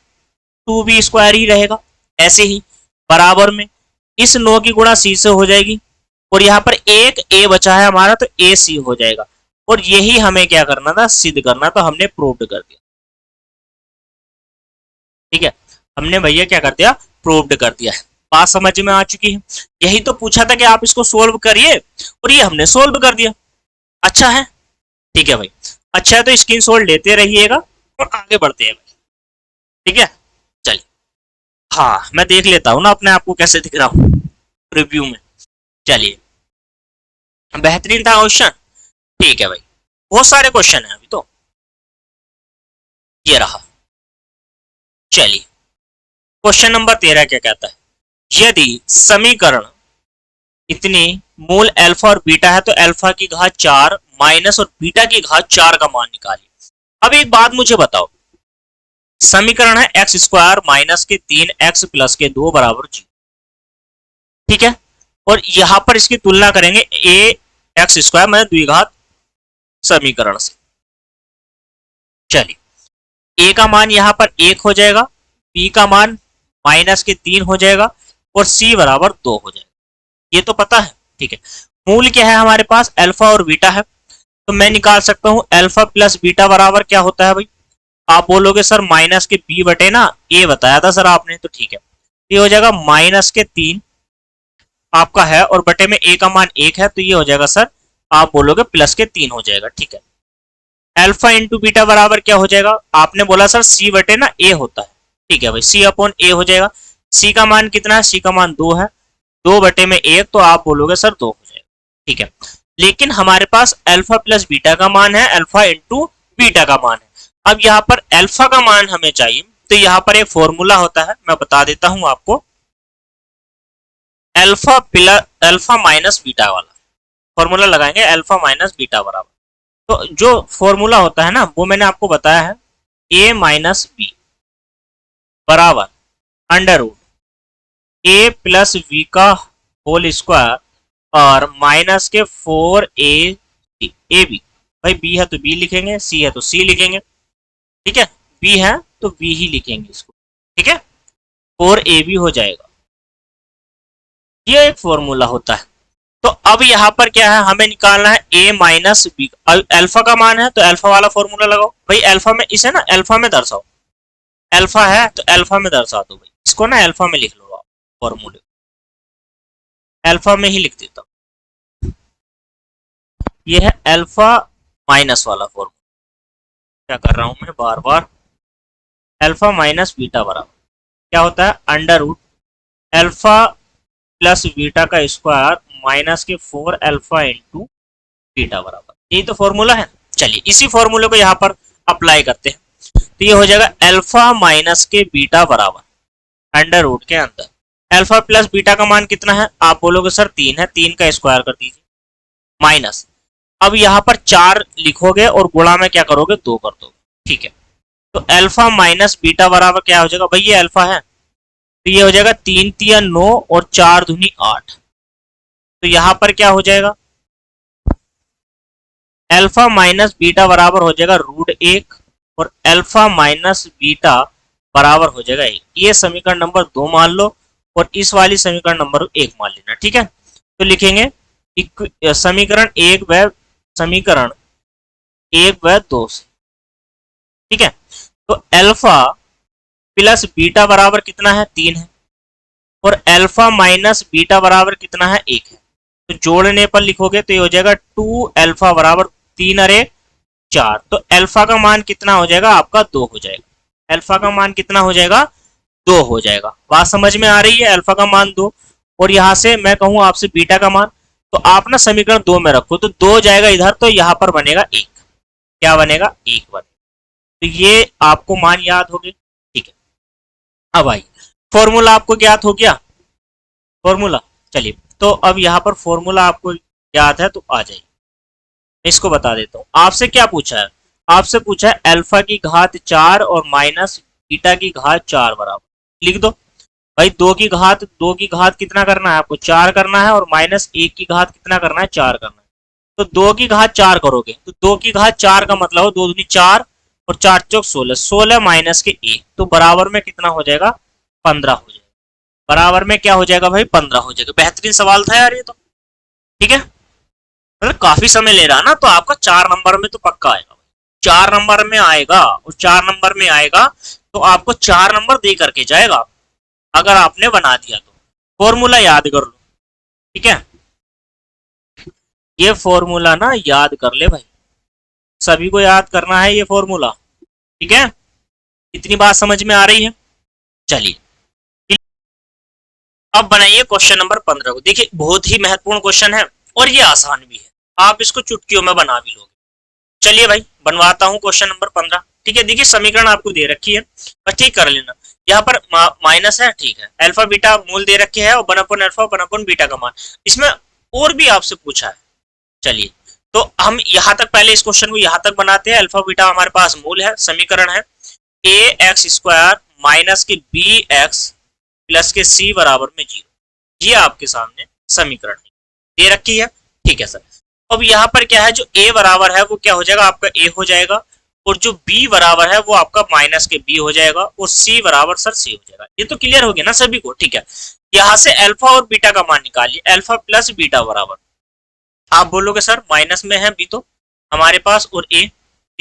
2b स्क्वायर ही रहेगा। ऐसे ही बराबर में इस 9 की गुणा सी से हो जाएगी, और यहाँ पर एक ए बचा है हमारा, तो ए सी हो जाएगा। और यही हमें क्या करना था, सिद्ध करना, तो हमने प्रूव्ड कर दिया। ठीक है, हमने भैया क्या कर दिया, प्रूव्ड कर दिया है। बात समझ में आ चुकी है? यही तो पूछा था कि आप इसको सोल्व करिए, और ये हमने सोल्व कर दिया। अच्छा है, ठीक है भाई, अच्छा है, तो स्क्रीनशॉट लेते रहिएगा और आगे बढ़ते हैं भाई। ठीक है, चलिए, हाँ मैं देख लेता हूँ ना अपने आप को कैसे दिख रहा हूँ रिव्यू में। चलिए, बेहतरीन था क्वेश्चन। ठीक है भाई, बहुत सारे क्वेश्चन है अभी तो, ये रहा। चलिए, क्वेश्चन नंबर 13 क्या कहता है, यदि समीकरण इतनी मूल अल्फा और बीटा है तो अल्फा की घात 4 माइनस और बीटा की घात 4 का मान निकालिए। अब एक बात मुझे बताओ, समीकरण है एक्स स्क्वायर माइनस के 3x प्लस के 2 बराबर 0। ठीक है, और यहां पर इसकी तुलना करेंगे ए एक्स स्क्वायर मतलब द्विघात समीकरण से। चलिए, ए का मान यहां पर 1 हो जाएगा, बी का मान माइनस के 3 हो जाएगा, और सी बराबर 2 हो जाएगा। ये तो पता है। ठीक है, मूल क्या है हमारे पास, अल्फा और बीटा है, तो मैं निकाल सकता हूं अल्फा प्लस बीटा बराबर क्या होता है भाई। आप बोलोगे सर माइनस के बी बटे ना ए बताया था सर आपने, तो ठीक है, ये हो जाएगा -3 आपका है, और बटे में ए का मान 1 है, तो ये हो जाएगा सर, आप बोलोगे +3 हो जाएगा। ठीक है, अल्फा इंटू बीटा बराबर क्या हो जाएगा, आपने बोला सर सी बटे ना ए होता है। ठीक है भाई, सी अपॉन ए हो जाएगा। सी का मान कितना है, सी का मान 2 है, 2 बटे में 1, तो आप बोलोगे सर 2 हो जाएगा। ठीक है, लेकिन हमारे पास अल्फा प्लस बीटा का मान है, अल्फा इंटू बीटा का मान है। अब यहाँ पर अल्फा का मान हमें चाहिए, तो यहाँ पर एक फॉर्मूला होता है, मैं बता देता हूं आपको, अल्फा माइनस बीटा वाला फॉर्मूला लगाएंगे, अल्फा माइनस बीटा बराबर, तो जो फॉर्मूला होता है ना, वो मैंने आपको बताया है, ए माइनस बी बराबर अंडर रूट ए प्लस बी का होल स्क्वायर और माइनस के 4 ए बी। भाई बी है तो बी लिखेंगे, सी है तो सी लिखेंगे। ठीक है, बी है तो बी ही लिखेंगे इसको। ठीक है, 4 AB हो जाएगा, ये एक फॉर्मूला होता है। तो अब यहाँ पर क्या है, हमें निकालना है ए माइनस बी, अल्फा का मान है तो अल्फा वाला फॉर्मूला लगाओ। भाई अल्फा में, इसे ना अल्फा में दर्शाओ, अल्फा है तो अल्फा में दर्शा दो भाई, इसको ना अल्फा में लिख लो आप, फॉर्मूले अल्फा में ही लिख देता हूँ। ये है अल्फा माइनस वाला फॉर्मूला, क्या कर रहा हूं मैं बार बार, अल्फा माइनस बीटा बराबर क्या होता है, under root alpha plus beta का स्क्वायर माइनस के 4 अल्फा इंटू बीटा बराबर, यही तो फॉर्मूला है। चलिए इसी फॉर्मूले को यहाँ पर अप्लाई करते हैं, तो ये हो जाएगा अल्फा माइनस के बीटा बराबर अंडर रूट के अंदर अल्फा प्लस बीटा का मान कितना है, आप बोलोगे सर 3 है, 3 का स्क्वायर कर दीजिए माइनस, अब यहाँ पर 4 लिखोगे और गुणा में क्या करोगे, 2 कर दोगे। ठीक है, तो अल्फा माइनस बीटा बराबर क्या हो जाएगा, भाई ये अल्फा है तो ये हो जाएगा 3 तिया 9 और 4 दूनी 8, तो यहां पर क्या हो जाएगा, अल्फा माइनस बीटा बराबर हो जाएगा √1 और अल्फा माइनस बीटा बराबर हो जाएगा 1। ये समीकरण नंबर 2 मान लो और इस वाली समीकरण नंबर 1 मान लेना। ठीक है, तो लिखेंगे समीकरण 1 व समीकरण 1 व 2 से। ठीक है, तो अल्फा प्लस बीटा बराबर कितना है, 3 है, और अल्फा माइनस बीटा बराबर कितना है, 1 है, तो जोड़ने पर लिखोगे तो ये हो जाएगा 2 अल्फा बराबर 3 अरे 4, तो अल्फा का मान कितना हो जाएगा आपका, 2 हो जाएगा। अल्फा का मान कितना हो जाएगा, 2 हो जाएगा। बात समझ में आ रही है, अल्फा का मान 2, और यहां से मैं कहूं आपसे बीटा का मान, तो आप ना समीकरण 2 में रखो, तो 2 जाएगा इधर, तो यहां पर बनेगा 1, क्या बनेगा, 1 बनेगा। तो ये आपको मान याद हो गए। ठीक है, अब आइए फॉर्मूला आपको ज्ञात हो गया, फॉर्मूला, चलिए तो अब यहाँ पर फॉर्मूला आपको याद है तो आ जाइए, इसको बता देता हूँ। आपसे क्या पूछा है, आपसे पूछा है अल्फा की घात 4 और माइनस बीटा की घात 4 बराबर, लिख दो भाई। 2 की घात कितना करना है आपको, 4 करना है, और माइनस 1 की घात कितना करना है, 4 करना है। तो 2 की घात 4 करोगे तो 2 की घात 4 का मतलब हो 2 दूनी 4 और 4 चौक 16, 16 माइनस के 1, तो बराबर में कितना हो जाएगा, 15 हो जाएगा। बराबर में क्या हो जाएगा भाई, 15 हो जाएगा। बेहतरीन सवाल था यार ये तो। ठीक है, मतलब काफी समय ले रहा ना, तो आपका 4 नंबर में तो पक्का आएगा, 4 नंबर में आएगा, और 4 नंबर में आएगा तो आपको 4 नंबर दे करके जाएगा अगर आपने बना दिया तो। फॉर्मूला याद कर लो। ठीक है, ये फॉर्मूला ना याद कर ले भाई, सभी को याद करना है ये फॉर्मूला। ठीक है, इतनी बात समझ में आ रही है। चलिए अब बनाइए क्वेश्चन नंबर 15 को। देखिए बहुत ही महत्वपूर्ण क्वेश्चन है और ये आसान भी है, आप इसको चुटकियों में बना भी लोगे। चलिए भाई बनवाता हूं क्वेश्चन नंबर 15। ठीक है, देखिए समीकरण आपको दे रखी है, बस ठीक कर लेना। यहाँ पर माइनस है, ठीक है, अल्फा बीटा मूल दे रखे है और 1 अल्फा 1 बीटा का मान, इसमें और भी आपसे पूछा है। चलिए तो हम यहाँ तक पहले इस क्वेश्चन को यहाँ तक बनाते हैं। अल्फा बीटा हमारे पास मूल है, समीकरण है ए एक्स स्क्वायर माइनस के बी एक्स प्लस के सी बराबर में 0, ये आपके सामने समीकरण दे रखी है। ठीक है सर, अब यहाँ पर क्या है, जो a बराबर है वो क्या हो जाएगा आपका a हो जाएगा, और जो b बराबर है वो आपका माइनस के b हो जाएगा, और c बराबर सर c हो जाएगा। ये तो क्लियर हो गया ना सभी को। ठीक है, यहाँ से अल्फा और बीटा का मान निकालिए, अल्फा प्लस बीटा बराबर, आप बोलोगे सर माइनस में है b तो हमारे पास, और a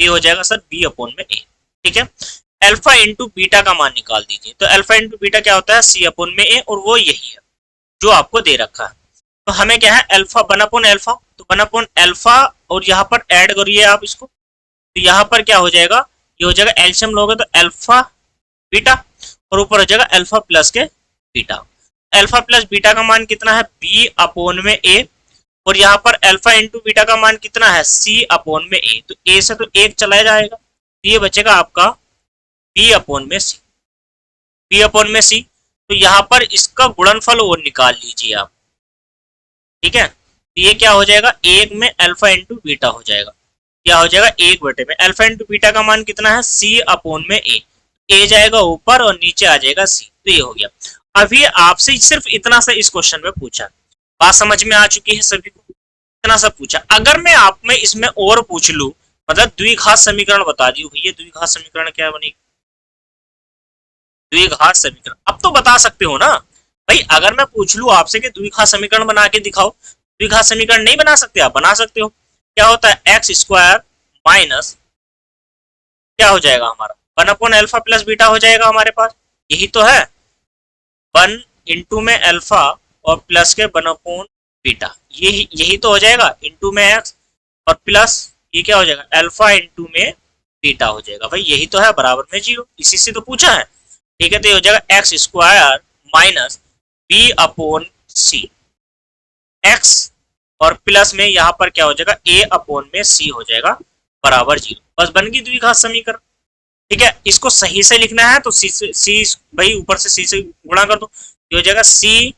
हो जाएगा सर b अपॉन में a। ठीक है, अल्फा इंटू बीटा का मान निकाल दीजिए। तो अल्फा इंटू बीटा क्या होता है, सी अपॉन में ए, और वो यही है जो आपको दे रखा है। तो हमें क्या है, अल्फा वन अपॉन अल्फा, तो वन अपॉन अल्फा, और यहाँ पर ऐड करिए आप इसको, तो यहाँ पर क्या हो जाएगा, ये हो जाएगा एल्शियम लोगे तो अल्फा बीटा, और ऊपर हो जाएगा अल्फा प्लस के बीटा। अल्फा प्लस बीटा का मान कितना है, बी अपॉन में ए, और यहाँ पर अल्फा इंटू बीटा का मान कितना है, सी अपॉन में ए, तो ए से तो एक चला जाएगा, तो ये बचेगा आपका बी अपॉन में सी, बी अपॉन में सी। तो यहाँ पर इसका गुणनफल और निकाल लीजिए आप, ठीक है। तो ये क्या हो जाएगा, एक में अल्फा इंटू बीटा हो जाएगा, क्या हो जाएगा, एक बटे में अल्फा इंटू बीटा का मान कितना है, सी अपॉन में ए जाएगा ऊपर और नीचे आ जाएगा सी, तो ये हो गया। अभी आपसे सिर्फ इतना सा इस क्वेश्चन में पूछा, बात समझ में आ चुकी है सभी को, इतना सा पूछा। अगर मैं आप में इसमें और पूछ लूं, मतलब द्विघात समीकरण बता दी, भैया द्विघात समीकरण क्या बनेगी, द्विघात समीकरण अब तो बता सकते हो ना भाई। अगर मैं पूछ लूं आपसे कि द्विघात समीकरण बना के दिखाओ, द्विघात समीकरण नहीं बना सकते, आप बना सकते हो। क्या होता है, एक्स स्क्वायर माइनस क्या हो जाएगा हमारा, one upon alpha plus beta हो जाएगा हमारे पास, यही तो है, वन इंटू में अल्फा और प्लस के वन अपॉन बीटा, यही तो हो जाएगा, इंटू में एक्स और प्लस ये क्या हो जाएगा, अल्फा इंटू में बीटा हो जाएगा, भाई यही तो है, बराबर में जीरो, इसी से तो पूछा है, ठीक है। तो ये हो जाएगा X square minus B upon C, X और प्लस में यहाँ पर क्या हो जाएगा, ए अपॉन में सी हो जाएगा बराबर जीरो, बस बन गई द्विघात समीकरण, ठीक है। इसको सही से लिखना है तो सी से सी, भाई ऊपर से सी से गुणा कर दो, ये हो जाएगा सी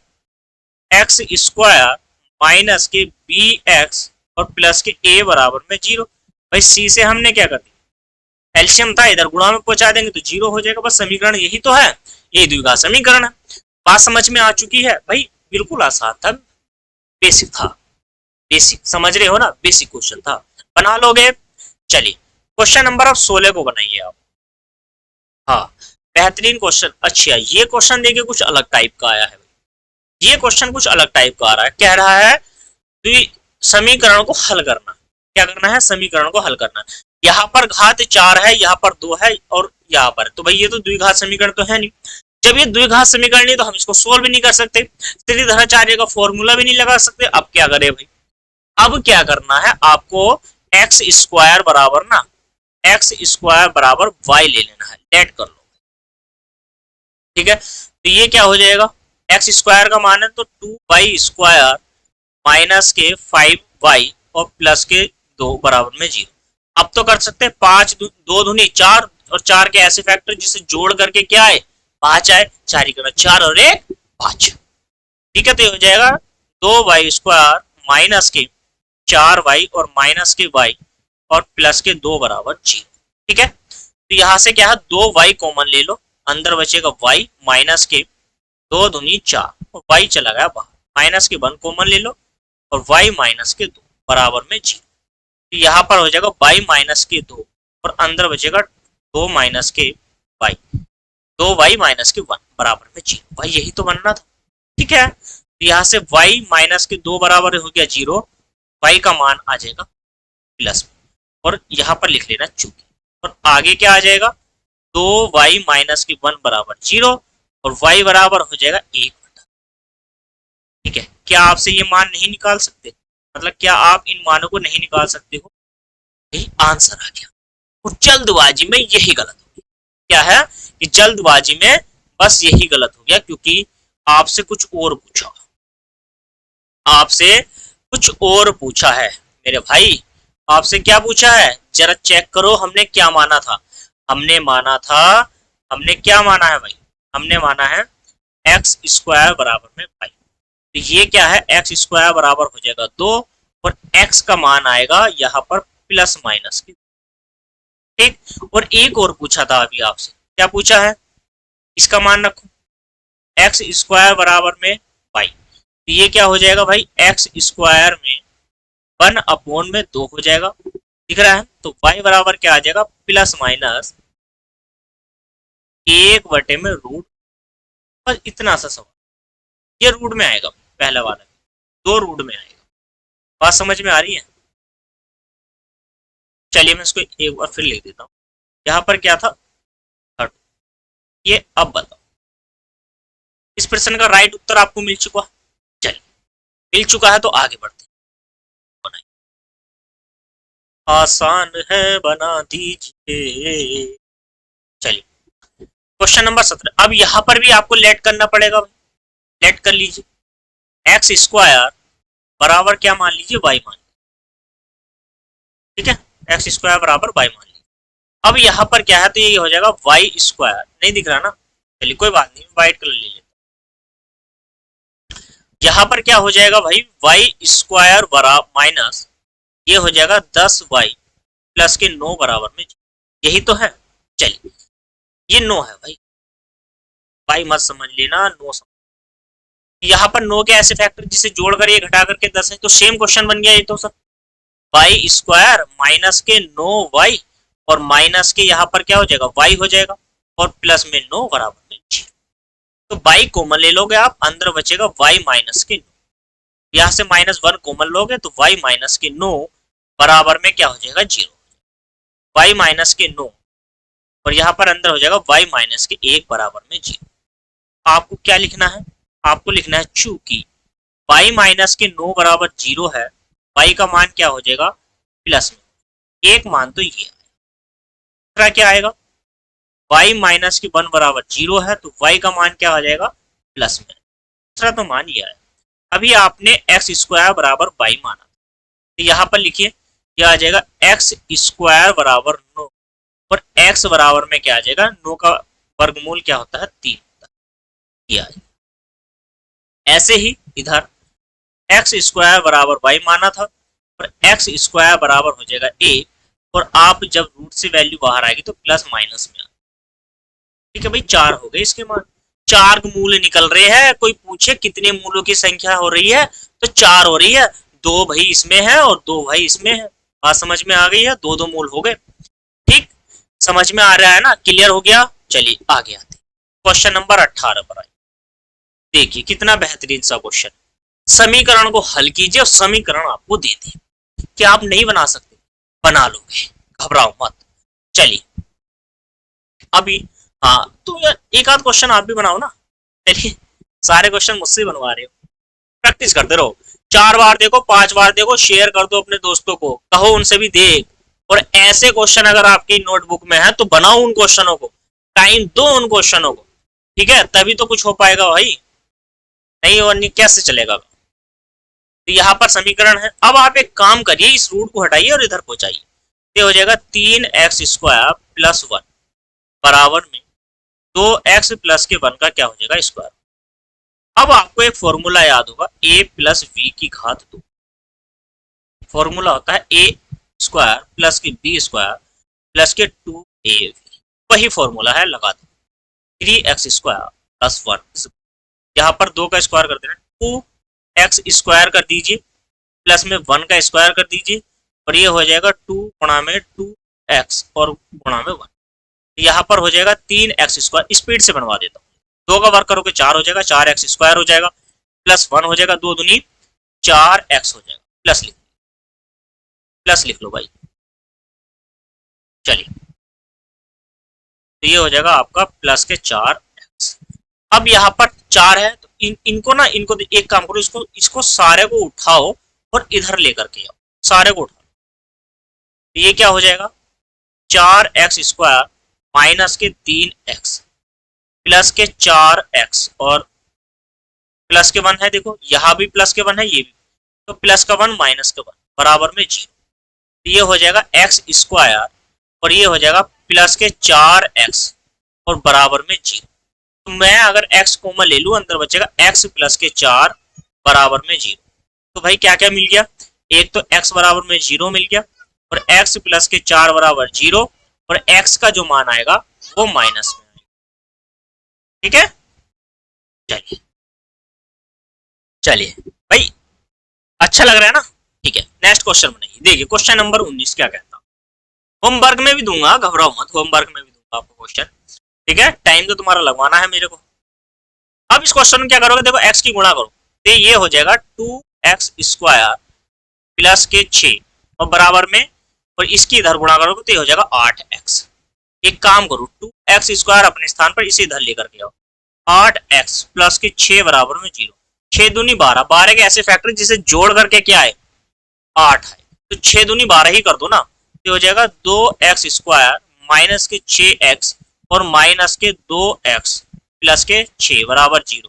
एक्स स्क्वायर माइनस के बी एक्स और प्लस के ए बराबर में जीरो। भाई सी से हमने क्या कर दिया, एल्शियम था, इधर गुणा में पहुंचा देंगे तो जीरो हो जाएगा, बस समीकरण यही तो है, यही द्विघात समीकरण है। बात समझ में आ चुकी है भाई, बिल्कुल आसान था, बेसिक था, बेसिक समझ रहे हो ना, बेसिक क्वेश्चन था, बना लोगे। चलिए क्वेश्चन नंबर अब 16 को बनाइए आप। हाँ बेहतरीन क्वेश्चन, अच्छा ये क्वेश्चन देखिए कुछ अलग टाइप का आया है, ये क्वेश्चन कुछ अलग टाइप का आ रहा है, कह रहा है समीकरण को हल करना, क्या करना है, समीकरण को हल करना। यहाँ पर घात 4 है, यहाँ पर 2 है, और यहाँ पर, तो भाई ये तो द्विघात समीकरण तो है नहीं, जब ये द्विघात समीकरण नहीं तो हम इसको सोल्व भी नहीं कर सकते, त्रिधनाचार्य का फॉर्मूला भी नहीं लगा सकते। अब क्या करें भाई, अब क्या करना है आपको, एक्स स्क्वायर बराबर ना, एक्स स्क्वायर बराबर वाई ले लेना है, लेट कर लो, ठीक है। तो ये क्या हो जाएगा, एक्स स्क्वायर का मान है तो 2y माइनस के 5y और प्लस के 2 बराबर में 0। अब तो कर सकते हैं, 5 2 दूनी 4, और 4 के ऐसे फैक्टर जिसे जोड़ करके क्या है 5 आए, 4 ही करना, 4 और 1 5, ठीक है। तो ये हो जाएगा 2y² माइनस के 4y और माइनस के y और प्लस के 2 बराबर 0, ठीक है। तो यहाँ से क्या है, 2y कॉमन ले लो, अंदर बचेगा y माइनस के 2 दूनी 4 और y चला गया बाहर, माइनस के 1 कॉमन ले लो और y माइनस के 2 बराबर में 0। तो यहाँ पर हो जाएगा y माइनस के 2 और अंदर बचेगा 2 माइनस के y, 2y माइनस के 1 बराबर में 0, भाई यही तो बनना था, ठीक है। तो यहाँ से y माइनस के 2 बराबर हो गया 0, y का मान आ जाएगा प्लस में, और यहाँ पर लिख लेना चूंकि, और आगे क्या आ जाएगा, 2y माइनस के 1 बराबर 0 और y बराबर हो जाएगा 1, ठीक है। क्या आपसे ये मान नहीं निकाल सकते, मतलब क्या आप इन मानों को नहीं निकाल सकते हो, यही आंसर आ गया। और जल्दबाजी में यही गलत हो गया, क्या है कि जल्दबाजी में बस यही गलत हो गया, क्योंकि आपसे कुछ और पूछा, आपसे कुछ और पूछा है मेरे भाई, आपसे क्या पूछा है, जरा चेक करो, हमने क्या माना था, हमने माना था, हमने क्या माना है भाई, हमने माना है एक्स स्क्वायर बराबर में पाई, तो ये क्या है, एक्स स्क्वायर बराबर हो जाएगा 2 और एक्स का मान आएगा यहाँ पर प्लस माइनस की, ठीक। और एक और पूछा था अभी आपसे, क्या पूछा है, इसका मान रखो एक्स स्क्वायर बराबर में पाई, तो ये क्या हो जाएगा भाई, एक्स स्क्वायर में 1 अपॉन में 2 हो जाएगा, दिख रहा है। तो y बराबर क्या आ जाएगा, प्लस माइनस 1 बटे में रूट, बस इतना सा सवाल, ये रूट में आएगा, पहला वाला 2 रूट में आएगा, बात समझ में आ रही है। चलिए मैं इसको एक बार फिर लिख देता हूँ, यहाँ पर क्या था ये अब बताओ, इस प्रश्न का राइट उत्तर आपको मिल चुका है। चलिए, मिल चुका है तो आगे बढ़ते हैं। आसान है बना दीजिए। चलिए, क्वेश्चन नंबर 17। अब यहां पर भी आपको लेट करना पड़ेगा। लेट कर लीजिए, एक्स स्क्वायर बराबर क्या मान लीजिए, वाई मान लीजिए। ठीक है, एक्स स्क्वायर बराबर वाई मान लीजिए। अब यहाँ पर क्या है, तो ये हो जाएगा वाई स्क्वायर, नहीं दिख रहा ना, चलिए कोई बात नहीं, व्हाइट कलर ले लेते। यहाँ पर क्या हो जाएगा भाई, वाई स्क्वायर बराबर माइनस ये हो जाएगा 10 वाई प्लस के 9 बराबर में, यही तो है। चलिए, ये 9 है भाई, वाई मत समझ लेना, 9 समझ। यहाँ पर 9 के ऐसे फैक्टर जिसे जोड़कर ये घटा करके 10 है, तो सेम क्वेश्चन बन गया ये तो सब। वाई स्क्वायर माइनस के 9 वाई और माइनस के यहाँ पर क्या हो जाएगा, वाई हो जाएगा, और प्लस में 9 बराबर में 0। तो वाई कॉमन ले लोगे आप, अंदर बचेगा वाई माइनस के 9, यहाँ से -1 कॉमन लोगे तो वाई माइनस के 9 बराबर में क्या हो जाएगा, 0। वाई माइनस के 9 और यहाँ पर अंदर हो जाएगा वाई माइनस के 1 बराबर में 0। आपको क्या लिखना है, आपको लिखना है चूंकि वाई माइनस के 9 बराबर 0 है, वाई का मान क्या हो जाएगा, प्लस में 1 मान, तो ये दूसरा क्या आएगा, वाई माइनस की 1 बराबर 0 है, तो वाई का मान क्या आ जाएगा, प्लस में। दूसरा तो मान ये है। अभी आपने एक्स स्क्वायर बराबर वाई माना, तो यहाँ पर लिखिए, यह आ जाएगा एक्स स्क्वायर बराबर 9 और एक्स बराबर में क्या आ जाएगा, 9 का वर्गमूल क्या होता है, 3 होता है। ऐसे ही इधर एक्स स्क्वायर बराबर वाई माना था और एक्स स्क्वायर बराबर हो जाएगा ए, और आप जब रूट से वैल्यू बाहर आएगी तो प्लस माइनस में। ठीक है भाई, 4 हो गए इसके मान, 4 मूल निकल रहे हैं। कोई पूछे कितने मूलों की संख्या हो रही है, तो 4 हो रही है। 2 भाई इसमें है और 2 भाई इसमें है। बात समझ में आ गई है, 2 2 मूल हो गए। ठीक, समझ में आ रहा है ना, क्लियर हो गया। चलिए आगे आते, क्वेश्चन नंबर 18 पर आइए। देखिए कितना बेहतरीन सा क्वेश्चन। समीकरण को हल कीजिए और समीकरण आपको दे दी, क्या आप नहीं बना सकते, बना लोगे, घबराओ मत। चलिए अभी, हाँ तो यार एक आध क्वेश्चन आप भी बनाओ ना। चलिए, सारे क्वेश्चन मुझसे बनवा रहे हो, प्रैक्टिस करते रहो। 4 बार देखो, 5 बार देखो, शेयर कर दो अपने दोस्तों को, कहो उनसे भी देख। और ऐसे क्वेश्चन अगर आपकी नोटबुक में है तो बनाओ उन क्वेश्चनों को, टाइम दो उन क्वेश्चनों को, ठीक है, तभी तो कुछ हो पाएगा भाई, नहीं और नहीं कैसे चलेगा। तो यहाँ पर समीकरण है। अब आप एक काम करिए, इस रूट को हटाइए और इधर पहुंचाइए, ये हो जाएगा 3x स्क्वायर प्लस 1 बराबर में 2x प्लस के 1 का क्या हो जाएगा, स्क्वायर। अब आपको एक फॉर्मूला याद होगा, a प्लस बी की घात 2। फॉर्मूला होता है a स्क्वायर प्लस की बी स्क्वायर प्लस के 2ab, वही फॉर्मूला है, लगा दो। 3x स्क्वायर प्लस 1, यहाँ पर 2 का स्क्वायर कर देना, 2x स्क्वायर कर दीजिए प्लस में 1 का स्क्वायर कर दीजिए, और ये हो जाएगा 2 गुणा में 2x और गुणा में 1। यहाँ पर हो जाएगा 3x स्क्वायर, स्पीड से बनवा देता हूँ। 2 का वर्क करोगे 4 हो जाएगा, 4x स्क्वायर हो जाएगा प्लस 1 हो जाएगा, 2 दूनी 4x हो जाएगा, प्लस लिख लो भाई। चलिए, तो ये हो जाएगा आपका प्लस के 4x। अब यहाँ पर 4 है तो इनको एक काम करो, इसको सारे को उठाओ और इधर लेकर के आओ, सारे को उठाओ। तो ये क्या हो जाएगा, 4x स्क्वायर माइनस के 3x प्लस के 4x और प्लस के 1 है, देखो यहाँ भी प्लस के 1 है, ये भी, तो प्लस का 1 माइनस का 1 बराबर में 0। तो ये हो जाएगा x स्क्वायर और ये हो जाएगा प्लस के 4x और बराबर में 0। तो मैं अगर x कॉमन ले लूं, अंदर बचेगा x प्लस के 4 बराबर में 0। तो भाई क्या क्या मिल गया, एक तो x बराबर में 0 मिल गया, और x प्लस के 4 बराबर 0, और x का जो मान आएगा वो माइनस में आएगा। ठीक है, चलिए चलिए भाई, अच्छा लग रहा है ना। ठीक है, नेक्स्ट क्वेश्चन बनाइए। देखिए क्वेश्चन नंबर 19 क्या कहता है, होमवर्क में भी दूंगा, घबराओ मत, होमवर्क में भी दूंगा आपको क्वेश्चन। ठीक है, टाइम तो तुम्हारा लगवाना है मेरे को। अब इस क्वेश्चन में क्या करोगे, देखो x की गुणा करो, तो ये हो जाएगा 2x स्क्वायर प्लस के 6 और बराबर में, और इसकी इधर गुणा करोगे तो ये हो जाएगा 8x। एक काम करो, 2x² अपने स्थान पर इसे इधर लेकर के आओ, 8x प्लस के 6 बराबर में 0। 6 दूनी 12, 12 के ऐसे फैक्टर जिसे जोड़ करके क्या है 8 है, तो 6 दूनी 12 ही कर दो ना, तो हो जाएगा 2x² माइनस के 6x और माइनस के 2x प्लस के 6 बराबर 0।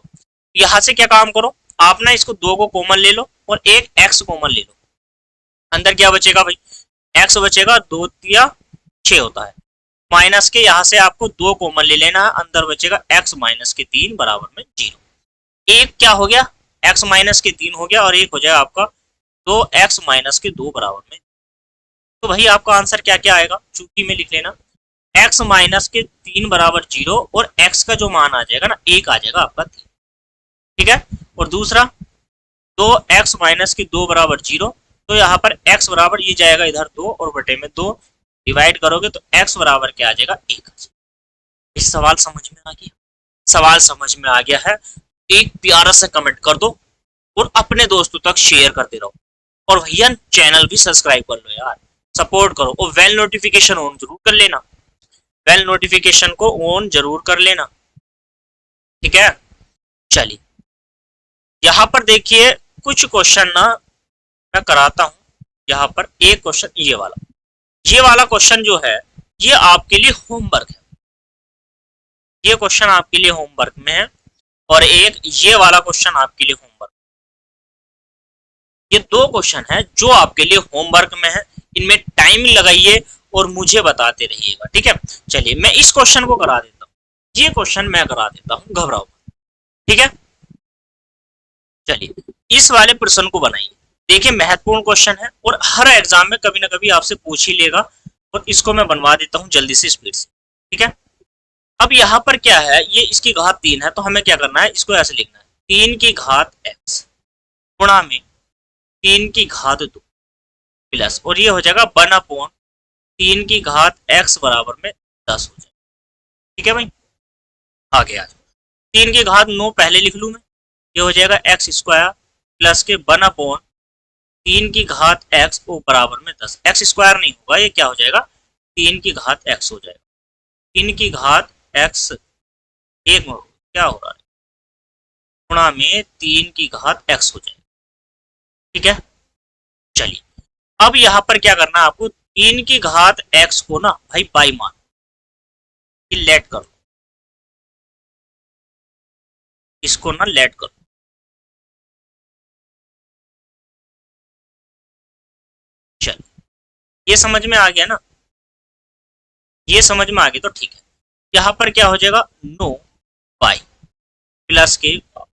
यहां से क्या काम करो, आप ना इसको 2 को कॉमन ले लो और एक x कॉमन ले लो, अंदर क्या बचेगा भाई, x बचेगा, 2 या 6 होता है, माइनस के यहां से आपको 2 कॉमन ले लेना है, अंदर बचेगा x माइनस के 3 बराबर में 0। एक क्या हो गया, x माइनस के 3 हो गया, और एक हो जाएगा आपका 2x माइनस के 2 बराबर में। तो भाई आपका आंसर क्या क्या आएगा, चूंकि में लिख लेना, x माइनस के 3 बराबर 0 और x का जो मान आ जाएगा ना 1 आ जाएगा आपका 3, ठीक है। और दूसरा 2x माइनस के 2 बराबर 0, तो यहाँ पर x बराबर ये जाएगा इधर 2 और बटे में 2 डिवाइड करोगे तो x बराबर क्या आ जाएगा 1। इस सवाल समझ में आ गया, सवाल समझ में आ गया है, एक प्यारा सा कमेंट कर दो और अपने दोस्तों तक शेयर करते रहो, और भैया चैनल भी सब्सक्राइब कर लो यार, सपोर्ट करो, और बेल नोटिफिकेशन ऑन जरूर कर लेना, बेल नोटिफिकेशन को ऑन जरूर कर लेना, ठीक है। चलिए यहाँ पर देखिए कुछ क्वेश्चन ना मैं कराता हूं, यहाँ पर एक क्वेश्चन ये वाला क्वेश्चन जो है ये आपके लिए होमवर्क है, ये क्वेश्चन आपके लिए होमवर्क में है, और एक ये वाला क्वेश्चन आपके लिए होमवर्क, ये 2 क्वेश्चन है जो आपके लिए होमवर्क में है, इनमें टाइम लगाइए और मुझे बताते रहिएगा, ठीक है। चलिए मैं इस क्वेश्चन को करा देता हूँ, ये क्वेश्चन मैं करा देता हूँ, घबराओ, ठीक है। चलिए इस वाले प्रश्न को बनाइए, देखिए महत्वपूर्ण क्वेश्चन है और हर एग्जाम में कभी ना कभी आपसे पूछ ही लेगा, और इसको मैं बनवा देता हूँ जल्दी से स्पीड से, ठीक है। अब यहाँ पर क्या है, ये इसकी घात 3 है, तो हमें क्या करना है, इसको ऐसे लिखना है 3 की घात x गुणा में 3 की घात 2 प्लस, और ये हो जाएगा 1/3 की घात x बराबर में 10 हो जाएगा, ठीक है भाई। आगे आ जाओ, 3 की घात 9 पहले लिख लूँ मैं, ये हो जाएगा x² प्लस के 1/3 की घात x को बराबर में 10, x² नहीं होगा, ये क्या हो जाएगा 3 की घात x हो जाएगा, 3 की घात x एक में क्या हो रहा है गुणा में 3 की घात x हो जाएगा, ठीक है। चलिए अब यहाँ पर क्या करना है आपको, 3 की घात x को ना भाई बाई मान लेट करो, इसको ना लेट करो, चल ये समझ में आ गया ना, ये समझ में आ गया तो ठीक है। यहाँ पर क्या हो जाएगा 9y प्लस के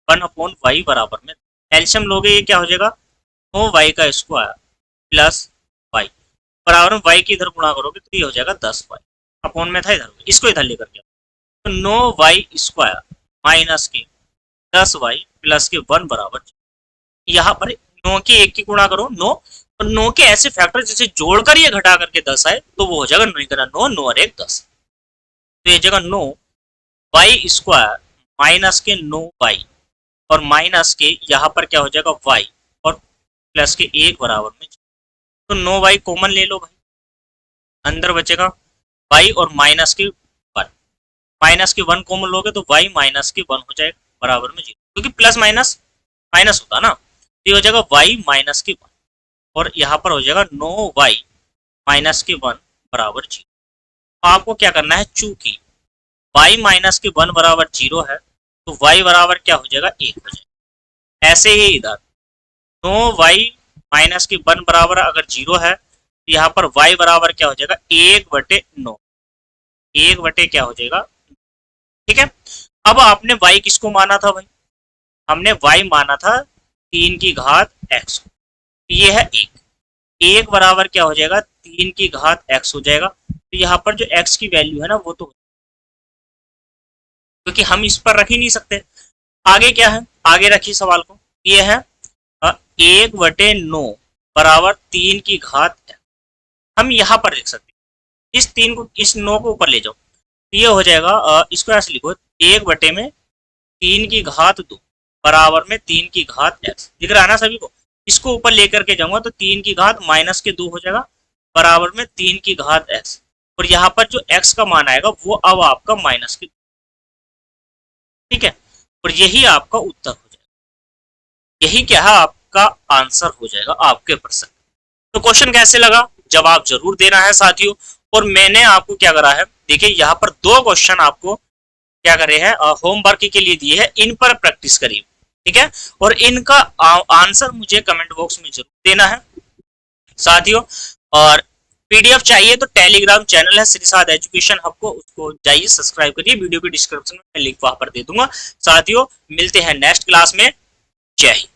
1/y बराबर में एल्शियम लोगे, ये क्या हो जाएगा 9y का स्क्वायर प्लस y बराबर में y की इधर गुणा करोगे तो ये हो जाएगा 10y, अपॉन में था इधर, इसको इधर लेकर के तो 9y² माइनस के 10y प्लस के 1 बराबर, यहाँ पर 9 की 1 की गुणा करो 9, और 9 के ऐसे फैक्टर जिसे जोड़कर ये घटा करके 10 आए तो वो हो जाएगा 9 9 और 1 10, तो ये जगह 9y² माइनस के 9y और माइनस के यहाँ पर क्या हो जाएगा y और प्लस के 1 बराबर में, तो 9y कॉमन ले लो भाई, अंदर बचेगा y और माइनस के 1, माइनस के 1 कॉमन लोगे तो y माइनस के 1 हो जाएगा बराबर में 0, क्योंकि प्लस माइनस माइनस होता ना, तो ये हो जाएगा y माइनस के 1 और यहाँ पर हो जाएगा 9y माइनस के 1 बराबर 0। आपको क्या करना है, चूंकि y माइनस के 1 बराबर 0 है तो y बराबर क्या हो जाएगा 1 हो जाएगा, ऐसे ही इधर 9y माइनस के 1 बराबर अगर 0 है तो यहाँ पर y बराबर क्या हो जाएगा 1/9, 1 क्या हो जाएगा, ठीक है। अब आपने y किसको माना था भाई, हमने y माना था 3 की घात x, ये है 1 बराबर क्या हो जाएगा 3 की घात x हो जाएगा, तो यहाँ पर जो x की वैल्यू है ना वो तो, क्योंकि हम इस पर रख ही नहीं सकते। आगे क्या है, आगे रखिए सवाल को, ये है 1/9 बराबर 3 की घात x, हम यहाँ पर लिख सकते हैं, इस 3 को इस 9 को ऊपर ले जाओ तो ये हो जाएगा, इसको ऐसे लिखो 1/3 की घात 2 बराबर में 3 की घात x, दिख रहा है ना सभी को, इसको ऊपर लेकर के जाऊंगा तो 3 की घात माइनस के 2 हो जाएगा बराबर में 3 की घात x, और यहाँ पर जो x का मान आएगा वो अब आपका माइनस की, ठीक है, और यही आपका उत्तर हो जाएगा, यही क्या है आपका आंसर हो जाएगा आपके प्रश्न। तो क्वेश्चन कैसे लगा, जवाब जरूर देना है साथियों। और मैंने आपको क्या करा है, देखिए यहाँ पर दो क्वेश्चन आपको क्या करे हैं होमवर्क के लिए दिए हैं, इन पर प्रैक्टिस करिए, ठीक है, और इनका आंसर मुझे कमेंट बॉक्स में जरूर देना है साथियों। और पीडीएफ चाहिए तो टेलीग्राम चैनल है श्रीसाद एजुकेशन हब को, उसको जाइए सब्सक्राइब करिए, वीडियो के डिस्क्रिप्शन में लिंक वहां पर दे दूंगा साथियों। मिलते हैं नेक्स्ट क्लास में, जय हिंद।